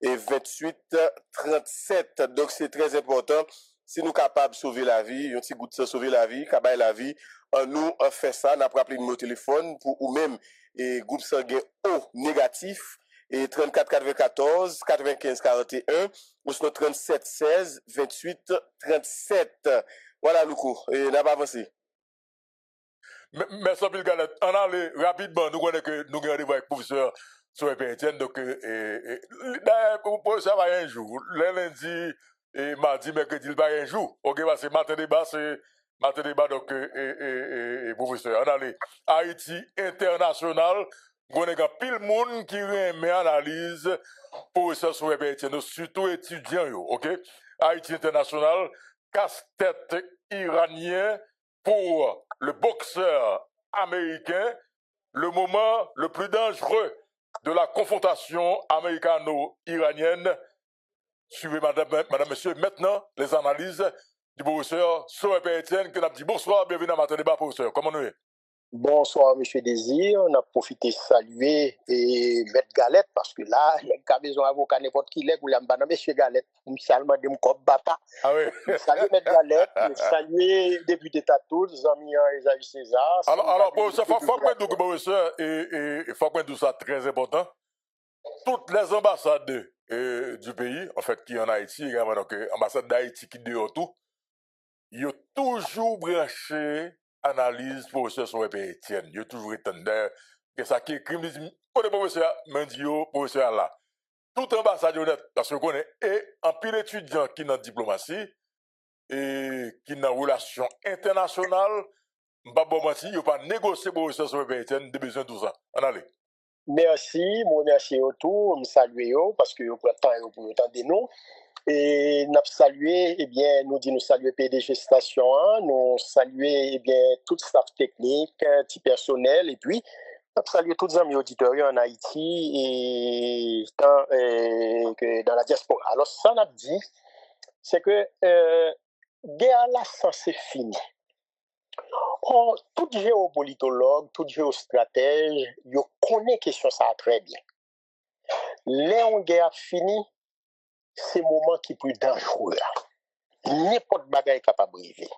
[SPEAKER 2] et 28 37. Donc, c'est très important. Si nous sommes capables de sauver la vie, un petit goût de sauver la vie, cabaye la vie, nous, on fait ça, on a appelé le numéro de téléphone pour ou même groupe sanguin O négatif et 34 94 95 41 ou sinon 37 16 28 37. Voilà, Louko, et n'a pas avancé.
[SPEAKER 1] Merci, Bill Galette. On a allé rapidement, nous connaissons que nous avons rendez-vous avec le professeur Sauveur Etienne. Donc, le professeur va un jour. Le lundi et mardi, mercredi, il va un jour. Ok, parce que matin débat, donc, professeur. On a allé Haïti International. Nous avons pile monde qui remet analyse professeur Sauveur Etienne, surtout étudiants, ok? Haïti International. Casse-tête iranien pour le boxeur américain, le moment le plus dangereux de la confrontation américano-iranienne. Suivez, madame, monsieur, maintenant les analyses du professeur Sauveur Etienne, qui a dit bonsoir, bienvenue à Matin Débat, professeur. Comment nous est?
[SPEAKER 7] Bonsoir, M. Désir. On a profité de saluer et Maître Galette parce que là, il y a besoin d'avocat n'importe qui l'est, ou il y a un M. Galette. Je salue Mme Kobata.
[SPEAKER 1] Ah oui.
[SPEAKER 7] Je salue Maître Galette. Je salue le député Tatou, les amis Esaïe César.
[SPEAKER 1] Alors, professeur, faut que professeur, et faut que ça très important. Toutes les ambassades du pays, en fait, qui en Haïti, également, donc, ambassade d'Haïti qui dehors tout, ils ont toujours branché analyse professeur sur le pays Etienne. Ils ont toujours été que ça qui est crime, ils disent, on est professeur Mendio, professeur là. Toute ambassade honnête, parce qu'on connaît, et un pile étudiant qui est dans la diplomatie, et qui est dans la relation internationale, pas bon menti, il n'y a pas négocié professeur sur le pays Etienne, de besoin de tout ça. On allez.
[SPEAKER 7] Merci, moi remercie tout, je salue parce que vous prenez le temps pour nous entendre nous. Et nous saluer, eh bien, nous disons nous saluer PDG Station 1, nous saluer, eh bien, tout staff technique, petit personnel, et puis, nous saluer tous les amis auditeurs en Haïti et dans la diaspora. Alors, ça, on a dit, c'est que, guerre là, ça, c'est fini. Or, tout géopolitologue, tout géostratège, il connaît question ça très bien. Léon guerre fini, c'est le moment qui est plus dangereux. N'importe bagaille est capable de arriver.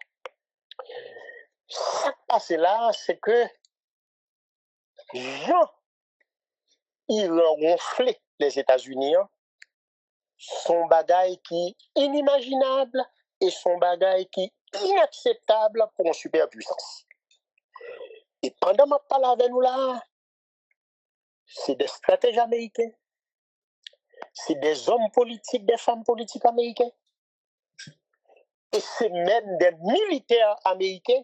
[SPEAKER 7] Ce qui passe là, c'est que Jean, il a ronflé les États-Unis, son bagaille qui est inimaginable et son bagaille qui est inacceptable pour une superpuissance. Et pendant que je parle avec nous là, c'est des stratèges américains, c'est des hommes politiques, des femmes politiques américains, et c'est même des militaires américains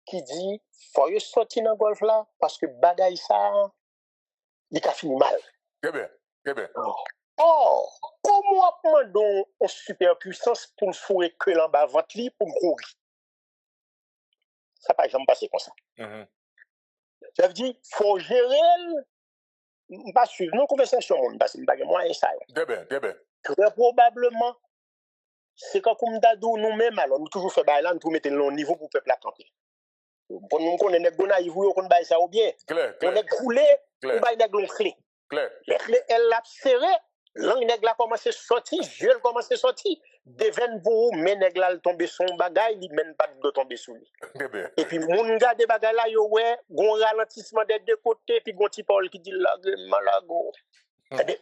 [SPEAKER 7] qui disent faut y sortir dans le golfe là parce que bagaille ça, il a fini mal.
[SPEAKER 1] Très bien, très bien.
[SPEAKER 7] Or, comment demandons une superpuissance pour fourrer que l'en bas ventre pour courir? Ça n'a pas jamais passé comme ça. Ça veut dire faut gérer, pas suivre nos conversations, parce que pas moyen ça.
[SPEAKER 1] Très bien, très bien.
[SPEAKER 7] Très probablement, c'est quand nous-mêmes, alors nous toujours fait bail pour mettre le niveau pour le peuple à camper. Pour nous connaître les naïfs, on bail ça ou bien.
[SPEAKER 1] Clair,
[SPEAKER 7] on est roulé, on bail des clés.
[SPEAKER 1] Clair.
[SPEAKER 7] Les clés, elle l'a serré, l'angle nègre a commencé à sortir, je l'ai commencé à sortir. Devant vous, mais nègre a tombé son bagage, il mène pas de tomber sous lui.
[SPEAKER 1] Et
[SPEAKER 7] puis, mon gars de bagage là, yo, ouais, gon ralentissement des deux côtés, puis gon petit Paul qui dit là, malago.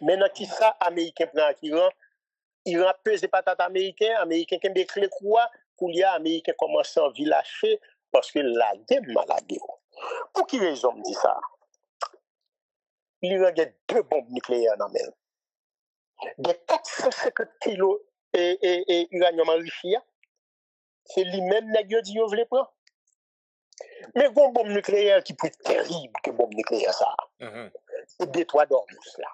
[SPEAKER 7] Maintenant, qui ça, Américain prend qui rend, il a pesé patate américain qui a clé quoi, pour y a Américain commence à lâcher parce que la guerre malade. Pour qui raison me dit ça? Il y a deux bombes nucléaires dans le de 450 kilos et uranium enrichi, c'est lui-même qui dit qu'il veut prendre. Mais une bombe nucléaire qui est plus terrible que bombe nucléaire, ça, c'est le détroit d'Ormuz là.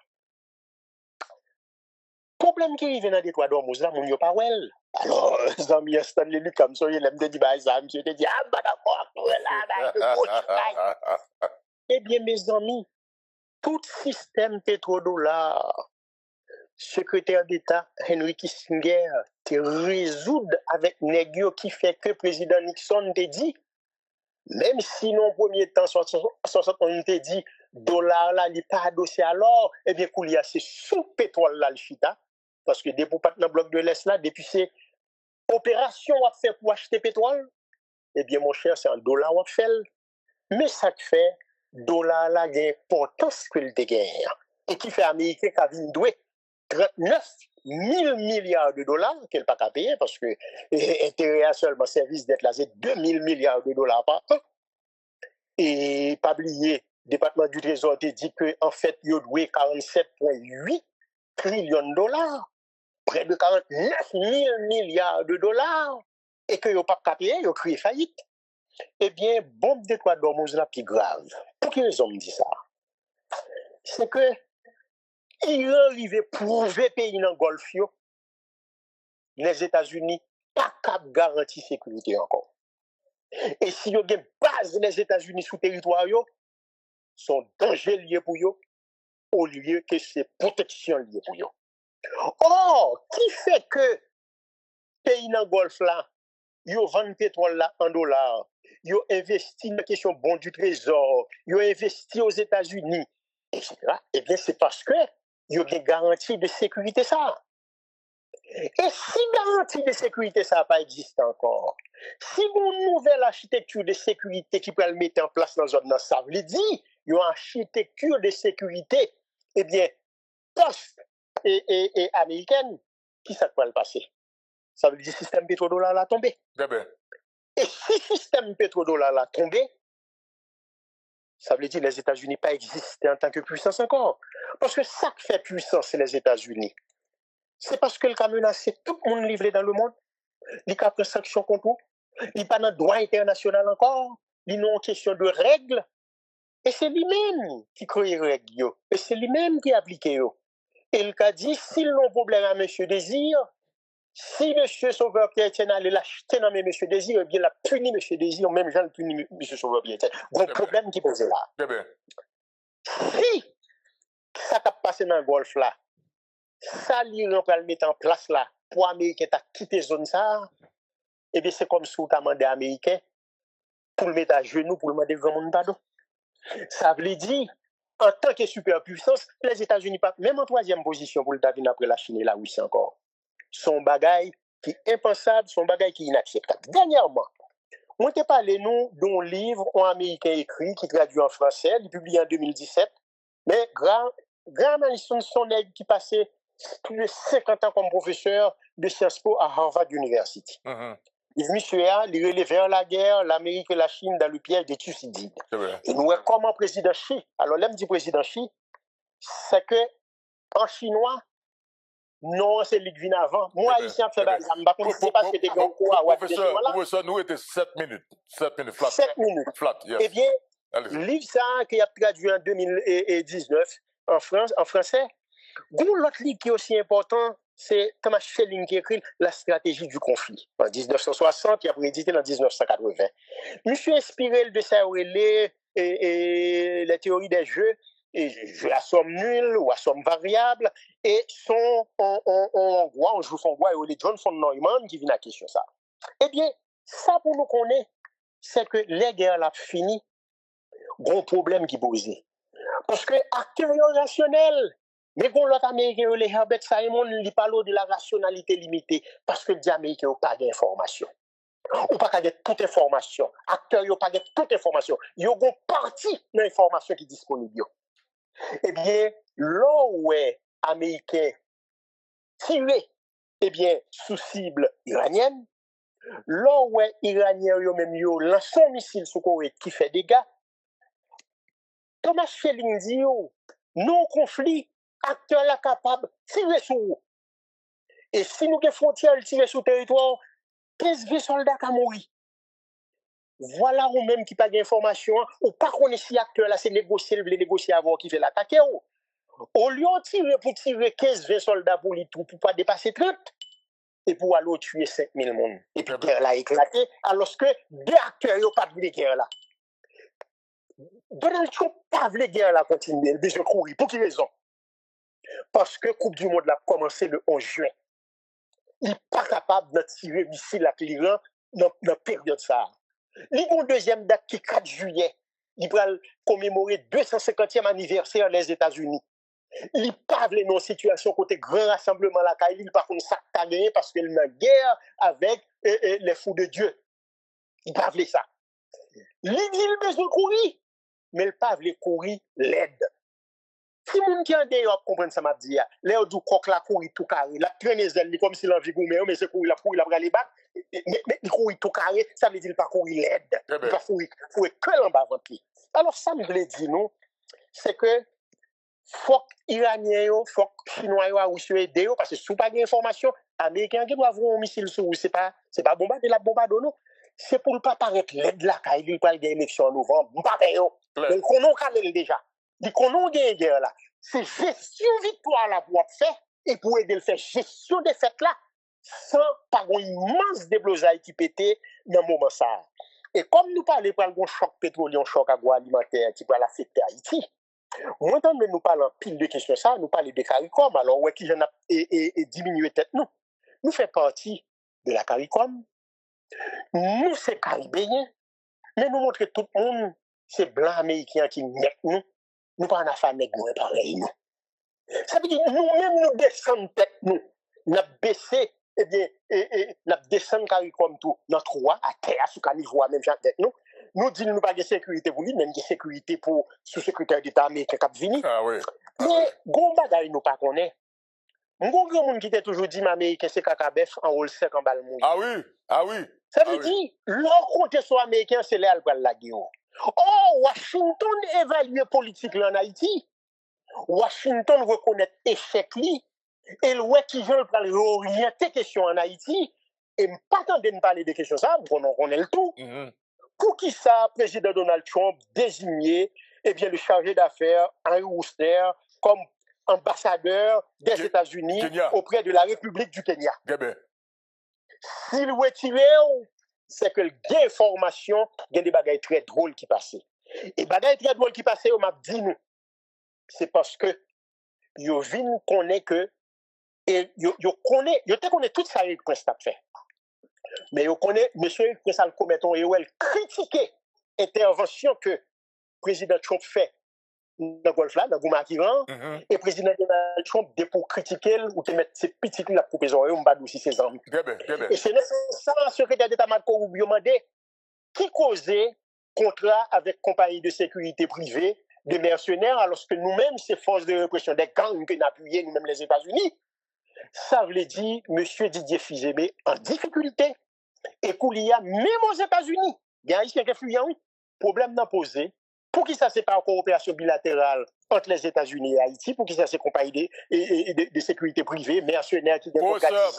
[SPEAKER 7] Le problème qui arrive dans le détroit d'Ormuz là, mon yo pas well. Alors, les amis, Stanley Lucas, il aime dit, bah, ça, monsieur, dit, ah, bah, d'accord, là, eh bien, mes amis, tout système pétrodollar, secrétaire d'État Henry Kissinger te résoudre avec nègre qui fait que président Nixon te dit, même si non premier temps 61 te dit dollar là n'est pas adossé alors, eh bien Koulia c'est sous pétrole là le chita parce que depuis pas dans bloc de l'Est là depuis c'est opération à faire pour acheter pétrole, eh bien mon cher c'est un dollar à faire, mais ça fait dollar là gagne importance que le gagne et qui fait américain qui a doué 39 000 milliards de dollars qu'elle n'a pas payer parce que intérêt à seulement service d'être là, c'est 2 000 milliards de dollars par an. Et pas oublier, le département du Trésor te dit qu'en fait, il doit 47,8 trillions de dollars, près de 49 000 milliards de dollars, et que n'a pas payer, il a créé faillite. Eh bien, bombe détroit d'Ormuz la plus grave. Pour quelle raison me dit ça? C'est que il arrive à prouver pays dans le Golfe, les États-Unis pas capable garantir sécurité encore. Et si vous avez une base des États-Unis sous territoire, sont danger liés pour eux, au lieu que c'est protection liée pour eux. Or, qui fait que pays dans le Golfe là, ils vendent pétrole là en dollars, ils ont investi dans la question bon du trésor, ils ont investi aux États-Unis, etc. Eh bien, c'est parce que ils ont une garantie de sécurité ça. Et si garantie de sécurité ça n'a pas existé encore, si une nouvelle architecture de sécurité qui peut le mettre en place dans zone, ça veut dire une architecture de sécurité, eh bien, post et américaine, qui ça peut le passer? Ça veut dire que le système pétrodollar a tombé. Et si le système pétrodollar a tombé, ça veut dire que les États-Unis pas existé en tant que puissance encore. Parce que ça qui fait puissance, c'est les États-Unis. C'est parce que le a menacé tout le monde livré dans le monde. Il a pris sanctions contre vous. Il n'est pas dans le droit international encore. Il n'a pas question de règles. Et c'est lui-même qui crée les règles. Et c'est lui-même qui applique. Et il a dit, s'il n'a pas de problème à M. Désir, si M. Sauveur Pierre-Etienne allait l'acheter dans M. Désir, eh bien, il a puni M. Désir, même Jean le puni M. Sauveur Pierre-Etienne. Donc, le problème qui pose là. Si ça t'a passé dans le golfe là, ça, l'Iran peut le mettre en place là, pour les Américains qui quitté la zone ça, et bien c'est comme si on t'a demandé aux Américains pour le mettre à genoux, pour le demander le grand monde pardon. Ça veut dire, en tant que superpuissance, les États-Unis, même en troisième position pour le David après la Chine et la Russie encore, son bagage qui est impensable, son bagage qui est inacceptable. Dernièrement, on t'a parlé, nous, d'un livre en américain écrit, qui traduit en français, il est publié en 2017, mais Graham Allison, son aide qui passait plus de 50 ans comme professeur de Sciences Po à Harvard University. Monsieur il relève vers la guerre, l'Amérique et la Chine dans le piège des Thucydides. Et nous, comment président Xi, alors l'homme dit président Xi, c'est que en chinois, non, c'est lui qui vient avant. Moi, ici, je ne sais pas si c'était un coup à
[SPEAKER 1] Professeur, nous était 7 minutes. 7 minutes, flat.
[SPEAKER 7] 7 minutes.
[SPEAKER 1] Flat, yes.
[SPEAKER 7] Eh bien, le livre ça, qui a traduit en 2019 en français, l'autre livre qui est aussi important, c'est Thomas Schelling qui écrit La stratégie du conflit. En 1960, il a préédité en 1980. Monsieur inspiré de ça, et la théorie des jeux, et jeux à somme nulle ou à somme variable, et son hongrois, on joue son hongrois, et John von Neumann qui vient à la question ça. Eh bien, ça pour nous connaître, c'est que les guerres là fini, gros problème qui posait. Parce que acteurs rationnels, mais quand l'autre américain, les Herbert Simon, il parle de la rationalité limitée, parce que les Américains n'ont pas d'informations. Ou pas de toute information. Acteurs n'ont pas de toute information. Ils ont une partie de l'information qui est disponible. Eh bien, là où est américain tiré, eh bien, sous cible iranienne, là où est iranien, même lance un missile sous Corée qui fait des dégâts, Thomas Schelling dit, non conflit, acteur là capable de tirer sur vous. Et si nous avons frontières, tirer sur le territoire, 15 vieux soldats qui ont mouru. Voilà ou même qui n'a pas d'informations, ou pas qu'on est si acteur là, c'est négocier, le négocier avant qui fait l'attaquer. Au lieu de tirer pour tirer 15-20 soldats pour les tout, pour ne pas dépasser 30, et pour aller tuer 5000 personnes. Et puis la guerre là éclaté, alors que deux acteurs n'ont pas de guerre là. Donald Trump n'a pas de guerre là continuer, il a besoin de courir. Pour quelle raison? Parce que la Coupe du Monde a commencé le 11 juin. Il n'est pas capable de tirer missile à l'Iran dans la période ça. Il y a une deuxième date qui est 4 juillet. Il va commémorer le 250e anniversaire des États-Unis. Il n'est pas dans une situation côté grand rassemblement là, il n'est pas comme ça parce qu'il est en guerre avec les fous de Dieu. Il ne veut pas ça. Il dit qu'il a besoin de courir, mais il ne veut pas courir l'aide. Si moun qui en dehors comprend ça m'a dit, là du coq la courir tout carré, la traîne les ailes comme si l'envie goumé, mais c'est courir la bras les bacs, mais il courir tout carré, ça veut dire pas courir l'aide, il pas courir que en bas ventre. Alors ça me veut dire non, c'est que faut iranien yo, faut chinois yo a aussi aider parce que sous pas d'information, américain qui doit avoir un missile sur c'est pas bombarder la bombade non. C'est pour ne pas paraître l'aide là quand il parle des élections en novembre, pas payo. Donc on a calé déjà. Dit qu'on a gagné guerre là, c'est gestion victoire là pour faire et pour aider le faire gestion des fêtes là sans pas une immense déblosaille qui pétait dans le moment ça. Et comme nous parlons par un choc pétrolier, un choc agroalimentaire qui peut affecter Haïti, moi quand nous parlons pile de questions ça, nous parlons de CARICOM, alors ouais qui j'en a diminué tête nous. Nous faisons partie de la CARICOM. Nous c'est caribéens. Mais nous montrer tout le monde, c'est blanc américain qui met nous. Nous pas en affaire avec nous, pareil, nous. Ça veut dire, nous-mêmes, nous descendons tête, nous. Nous baissé, eh bien, nous descendons comme tout, notre roi, à terre, sous le niveau, même gens tête, nous. Nous disons, nous pas de sécurité pour lui, même de sécurité pour le sous-secrétaire d'État américain qui venu.
[SPEAKER 1] Ah oui.
[SPEAKER 7] Mais, gon bagay nous pas connaît. M'gon grand monde qui t'a toujours dit, américain, c'est kakabef, en rôle sec, en balle mouille.
[SPEAKER 1] Ah oui, ah oui.
[SPEAKER 7] Ça veut dire, l'on compte sur américain, c'est là le la guerre. Oh, Washington évalue politique en Haïti. Washington reconnaît échec li et le ouais qui veut parler orienter question en Haïti et pas tant de parler de questions ça, on connaît le tout. Pour qui ça, président Donald Trump désigné bien le chargé d'affaires Henry Wooster comme ambassadeur des États-Unis auprès de la République du Kenya. S'il retiré, c'est que des informations, il y a des bagailles très drôles qui passaient. Et bagailles très drôles qui passaient, on m'a dit nous. C'est parce que yo vin connaît que et yo connaît toute ça Eric Prince t'a fait. Mais yo connaît monsieur Eric Prince al commetton et elle critiquer intervention que président Trump fait dans golf là dans Goumakiran et président Donald Trump dès pour critiquer ou te mettre ses petites la couper les oreilles on pas aussi ses amis. Et c'est ça le secrétaire d'État Marco Rubio mandé qui causait contrat avec compagnie de sécurité privée de mercenaires, alors que nous-mêmes, ces forces de répression, des gangs que nous appuyons nous-mêmes les États-Unis, ça veut dire M. Didier Fils-Aimé en difficulté. Et qu'il y a, même aux États-Unis, il y a un haïtien qui est fuyant, oui, problème n'a posé. Pour qui ça, c'est pas en coopération bilatérale entre les États-Unis et Haïti, pour qui ça, c'est compagnie de sécurité privée, mercenaires qui ont
[SPEAKER 1] Professeur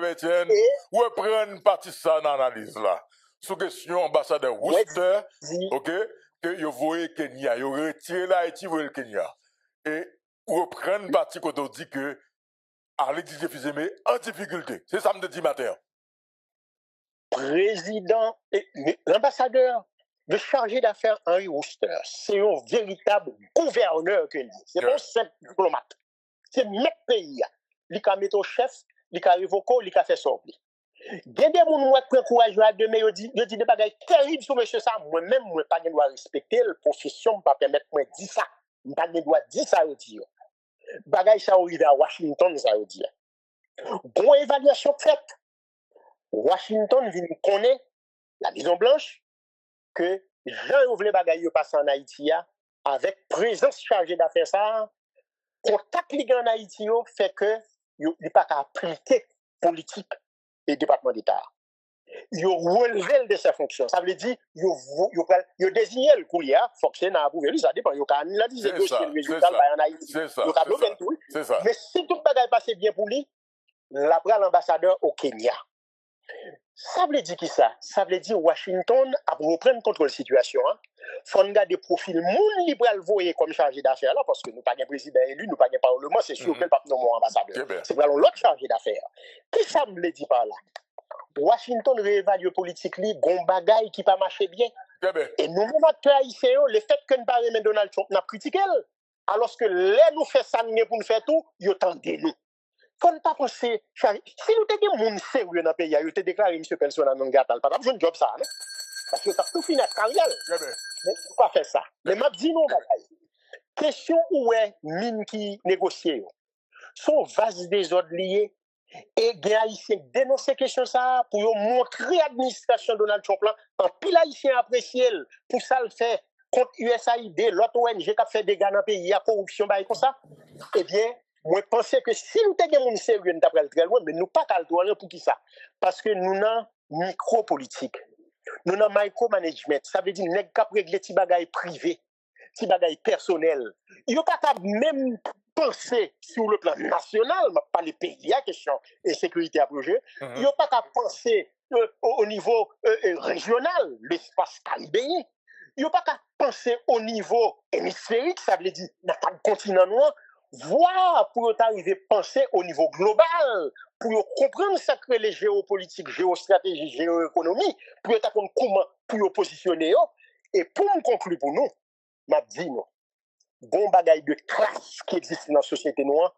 [SPEAKER 1] Etienne, où prendre partie ça dans l'analyse là? Sous question ambassadeur Wooster, ok? Que vous voyez Kenya, vous retirez l'Haïti, vous voyez le Kenya. Et vous reprenez partie quand on dit que Henry Didier Fils-Aimé en difficulté. C'est ça me dit matin.
[SPEAKER 7] Président, l'ambassadeur, le chargé d'affaires Henry Wooster, c'est un véritable gouverneur que lui. C'est pas un simple diplomate. C'est le pays. Il a mis au chef, il a révoqué, il a fait sortir. Il y a des gens qui prennent courage à demain, ils disent des bagages terribles sur monsieur ça. Moi-même, je n'ai pas le droit de respecter la profession, je ne peux pas permettre de dire ça. Je n'ai pas le droit de dire ça. Bagage ça arrive à Washington, ça veut dire. Bon évaluation faite. Washington connaît la Maison Blanche que Jean-Yves Bagaille passe en Haïti avec présence chargée d'affaires ça. Contact ligue en Haïti fait que il n'est pas qu'à appliquer politique et département d'État. Il relevé de ses fonctions. Ça veut dire il désigné le courrier, fonctionnaire à approuver, ça dépend. Il a dit le résultat en Haïti.
[SPEAKER 1] C'est ça.
[SPEAKER 7] Mais si tout le bagage passe bien pour lui, il a pris l'ambassadeur au Kenya. Ça veut dire qui ça? Ça veut dire Washington a reprendre contrôle de la situation. Il faut regarder des profils moun libre à le voyer comme chargé d'affaires là, parce que nous pas un président élu, nous pas un parlement, c'est sûr que le pape non mon ambassadeur. C'est vraiment l'autre chargé d'affaires. Qui ça me le dit par là? Washington réévalue politique li, gon bagay qui pas marché bien. Et nous-mêmes acteurs haïtiens, le fait que nous pas remettre Donald Trump n'a critiqué, alors que les nous fait ça pour nous faire tout, yo tendez nous. Faut ne pas penser, si nous avons des gens sérieux dans le pays, vous avez déclaré M. Persona non grata, pas besoin de job ça, non? Parce que tu as tout fini à carrière. Mais faut pas faire ça. Mais m'a dit non, bagay. Question où est mine qui négocie, sont vases désordres liés. Et les Haïtiens dénoncent ces questions ça pour montrer l'administration Donald Trump là, en pile Haïtien apprécié pour ça le fait contre USAID, l'autre ONG qui a fait des gars dans le pays, il y a corruption, comme ça. Eh bien, moi, je pense que si nous avons des gens sérieux, nous avons très loin, mais nous pas qu'à le pour qui ça? Parce que nous avons micro-politique, nous avons micro-management. Ça veut dire que nous avons régler des bagages privés, des bagages personnels. Il n'y a pas qu'à même penser sur le plan national, pas les pays à question et sécurité à projet. Il n'y a pas qu'à penser au niveau régional, l'espace caribéen. Il n'y a pas qu'à penser au niveau hémisphérique, ça veut dire dans le continent noir. Voir pour arriver à penser au niveau global, pour comprendre ce que les géopolitiques, géostratégie, géoéconomie, pour comprendre comment pour positionner. Et pour me conclure pour nous, m'a dit non. Bon bagaille de classe qui existe dans la société noire,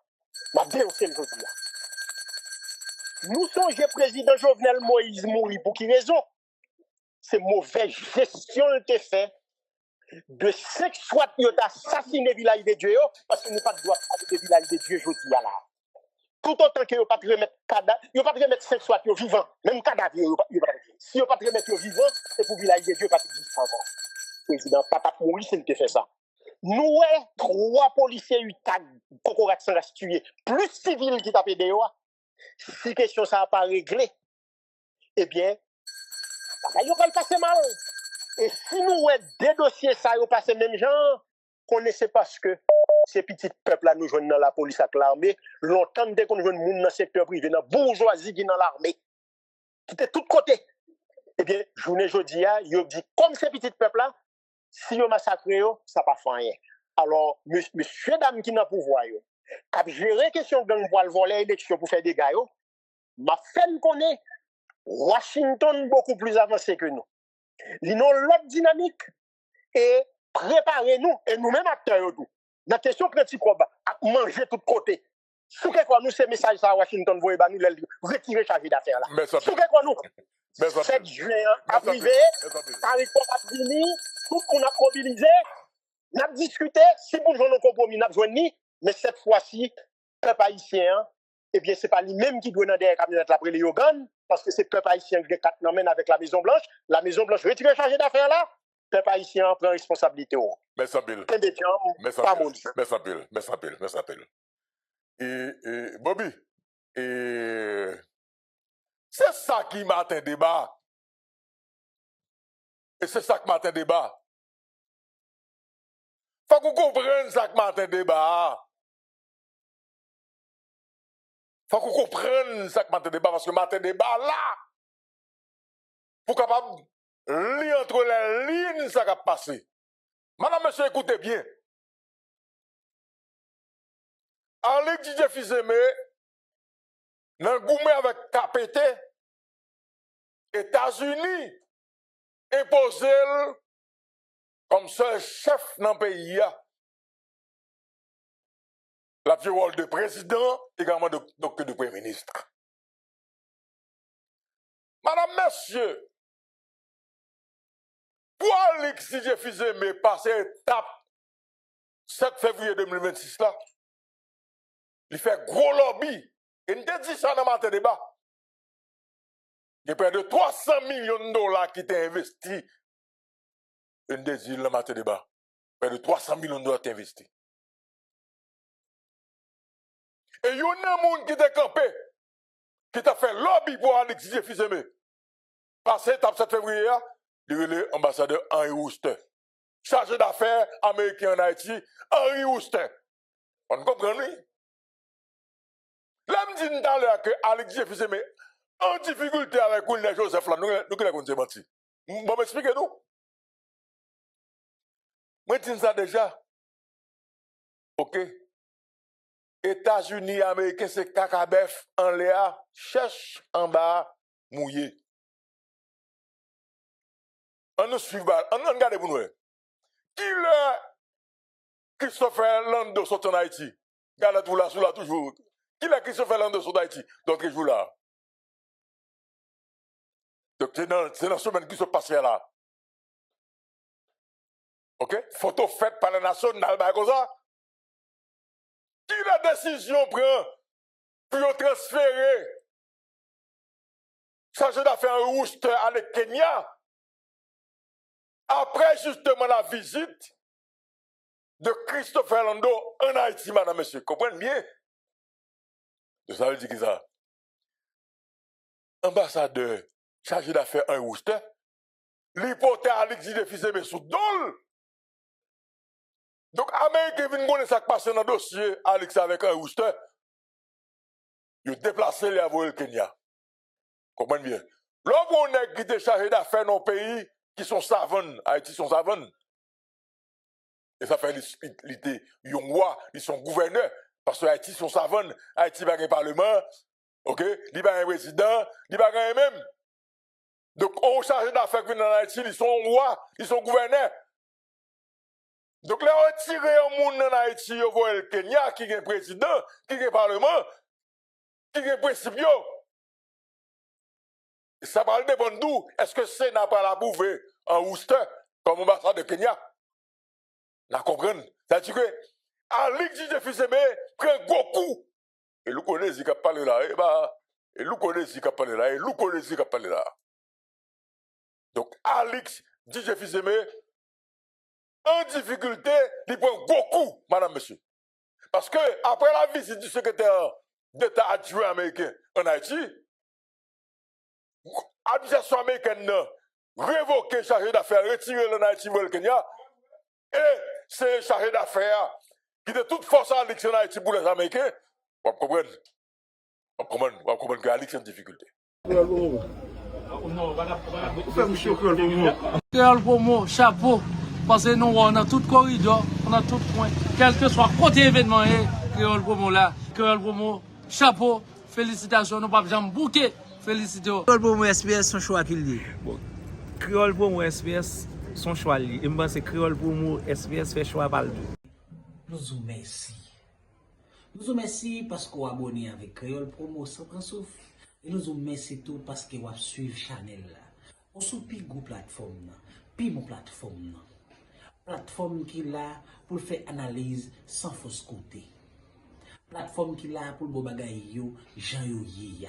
[SPEAKER 7] m'a dénoncé le aujourd'hui. Nous sommes président Jovenel Moïse mourir pour qui raison? c'est mauvaise gestion qui fait de 5 soit qui ont assassiné village de Dieu parce que nous pas de droit parler de village de Dieu aujourd'hui là. Tout autant que vous pas remettre cadavre, vous pas remettre 5 soit vivant, même cadavre si vous pas remettre vivant, c'est pour village de Dieu pas exister encore. Président Papa Maurice il te fait ça. Nous 3 policiers eu tag Kokorat sans tuer, plus civil qui tape dehors. Si question ça n'a pas réglé, eh bien, il va passer mal. Et si nous avons des dossiers, ça va passer même genre, connaissez parce que ces petits peuples-là nous joignent dans la police avec l'armée, longtemps dès qu'on joue dans le secteur privé, dans la bourgeoisie qui est dans l'armée, qui était de tous côtés. Eh bien, journée jeudi, ils dit, comme ces petits peuples-là, si ils massacrent, ça ne va pas rien. Alors, monsieur, dame qui n'a pas pouvoir, qui gérer question de gang pour voler l'élection pour faire des gars, ma femme connaît Washington beaucoup plus avancé que nous. Ils ont l'autre dynamique et préparez-nous, et nous-mêmes acteurs, tout. La question critique, à manger de tous côtés. Sous que quoi nous, ces messages à Washington, vous nous retirer chargé d'affaires là. Sous que quoi nous, 7 juin, arrivé, Caricom a fini, tout le monde a mobilisé, nous avons discuté, si pour nous avons un compromis, nous avons joint, mais cette fois-ci, peuple haïtien, eh bien, ce n'est pas lui-même qui doit dans des cabinets après les Yogan, parce que c'est le peuple haïtien qui est avec la Maison Blanche. La Maison Blanche retire chargé d'affaires là, le peuple haïtien prend responsabilité.
[SPEAKER 1] Merci Bill. Merci Bill. Et Bobby, c'est ça qui m'a atteint débat. Et c'est ça qui m'a atteint débat. Faut qu'on comprenne ça qui m'a atteint débat. Faut qu'on comprenne ça que matin débat, parce que matin débat là, pour capable lire entre les lignes, ça va passer. Madame, monsieur, écoutez bien. Alex DJ Fils-Aimé, dans goumé avec KPT, États-Unis, imposé comme seul chef dans le pays. La viole de président, également de premier ministre. Madame, monsieur, pour Alex DJ Fils-Aimé passer étape 7 février 2026 là, il fait gros lobby. Et nous avons dit ça dans notre débat. Il y a près de 300 millions de dollars qui étaient investis. Une des îles dans notre débat. Près de 300 millions de dollars qui investis. Et il y a un monde qui était campé, qui t'a fait lobby pour Alex DJ Fils-Aimé. Passé étape 7 février, il est l'ambassadeur Henry Wooster. Chargé d'affaires américain en Haïti, Henry Wooster. On comprend, oui? Là, je dis tout à l'heure que Alex DJ Fils-Aimé en difficulté avec Koulina Joseph, là, nous qui l'avons menti. Bon, m'expliquez-nous. Moi, je dis ça déjà. OK? États-Unis, Américains, c'est cacabef en l'air, cherche en bas, mouillé. On nous suit, on regarde pour nous. Qui est Christopher Lando sont en Haïti? Regardez tout là, sous là, toujours. Qui est Christopher Lando sont en Haïti? Donc, il joue là. Donc, c'est dans la semaine qui se passe là. OK? Photo faite par la nation, comme ça. Qui la décision prend pour transférer chargé d'affaires Wooster à le Kenya après justement la visite de Christopher Lando en Haïti, madame, monsieur. Comprenez bien? Ça veut dire que ça. Ambassadeur chargé d'affaires en Wooster, l'hypothèse Alex DJ Fils-Aimé sous dol. Donc, Amérique vient connaître ça qui passe dans le dossier Alex avec un Wooster. Il a déplacé les avoirs au Kenya. Comprenez bien. L'homme on est qui est chargé d'affaires dans le pays qui sont savants, Haïti sont savants. Et ça fait l'idée, ils sont gouverneurs. Parce que Haïti sont savants. Haïti n'a pas un parlement. OK? Il n'a pas un président. Il n'a pas un même. Donc, on chargé d'affaires qui viennent en Haïti, ils sont rois, ils sont gouverneurs. Donc là, on tire un monde en Haïti, on voit le Kenya, qui est un président, qui est un parlement, qui est un principio. ça va dépendre d'où. Est-ce que c'est n'a pas la bouffée en Worcester, comme ambassade de Kenya? Vous comprenez? C'est-à-dire que, Alix DJ Fiseme prend gros coup. Et nous connaissons ce qu'il a parlé là. Et nous connaissons ce qu'il a parlé là. Et nous connaissons ce qu'il a parlé là. Donc, Alix DJ Fiseme, en difficulté, il prend gros coup, madame, monsieur. Parce que, après la visite du secrétaire d'État adjoint américain en Haïti, l'administration américaine a révoqué chargé d'affaires, retiré le Haïti pour le Kenya, et c'est chargé d'affaires qui de toute force à Alix en Haïti pour les Américains. Vous comprenez? Vous comprenez que Alix est en difficulté.
[SPEAKER 8] Créole pour moi, chapeau. Parce que nous, on a tout corridor, on a tout point. Quel que soit côté événement, Créole pour moi là. Créole pour moi, chapeau. Félicitations, nous pas jamais bouquet. Félicitations.
[SPEAKER 9] Créole pour moi, SPS, son choix qu'il dit. Bon. Créole pour moi, SPS, son choix. Et je pense que Créole pour moi, SPS fait choix par le tout.
[SPEAKER 10] Nous vous remercions. Nous vous remercions parce que vous abonnez avec Créole Promo sans prendre souffle. Et nous vous remercions tout parce que vous suivez Chanel là. On sous pi go plateforme, pi mon plateforme. Plateforme qui là pour faire analyse sans fausse côté. Plateforme qui là pour le bagay yo, Jean yo ya.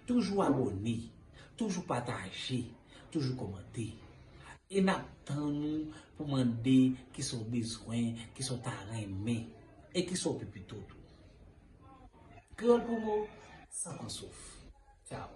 [SPEAKER 10] Toujours abonné, toujours partager, toujours commenter. Et n'attendons pour demander qui sont besoins, qui sont aimés et qui sont plutôt tout. Créole pour moi, sans qu'on souffre. Ciao.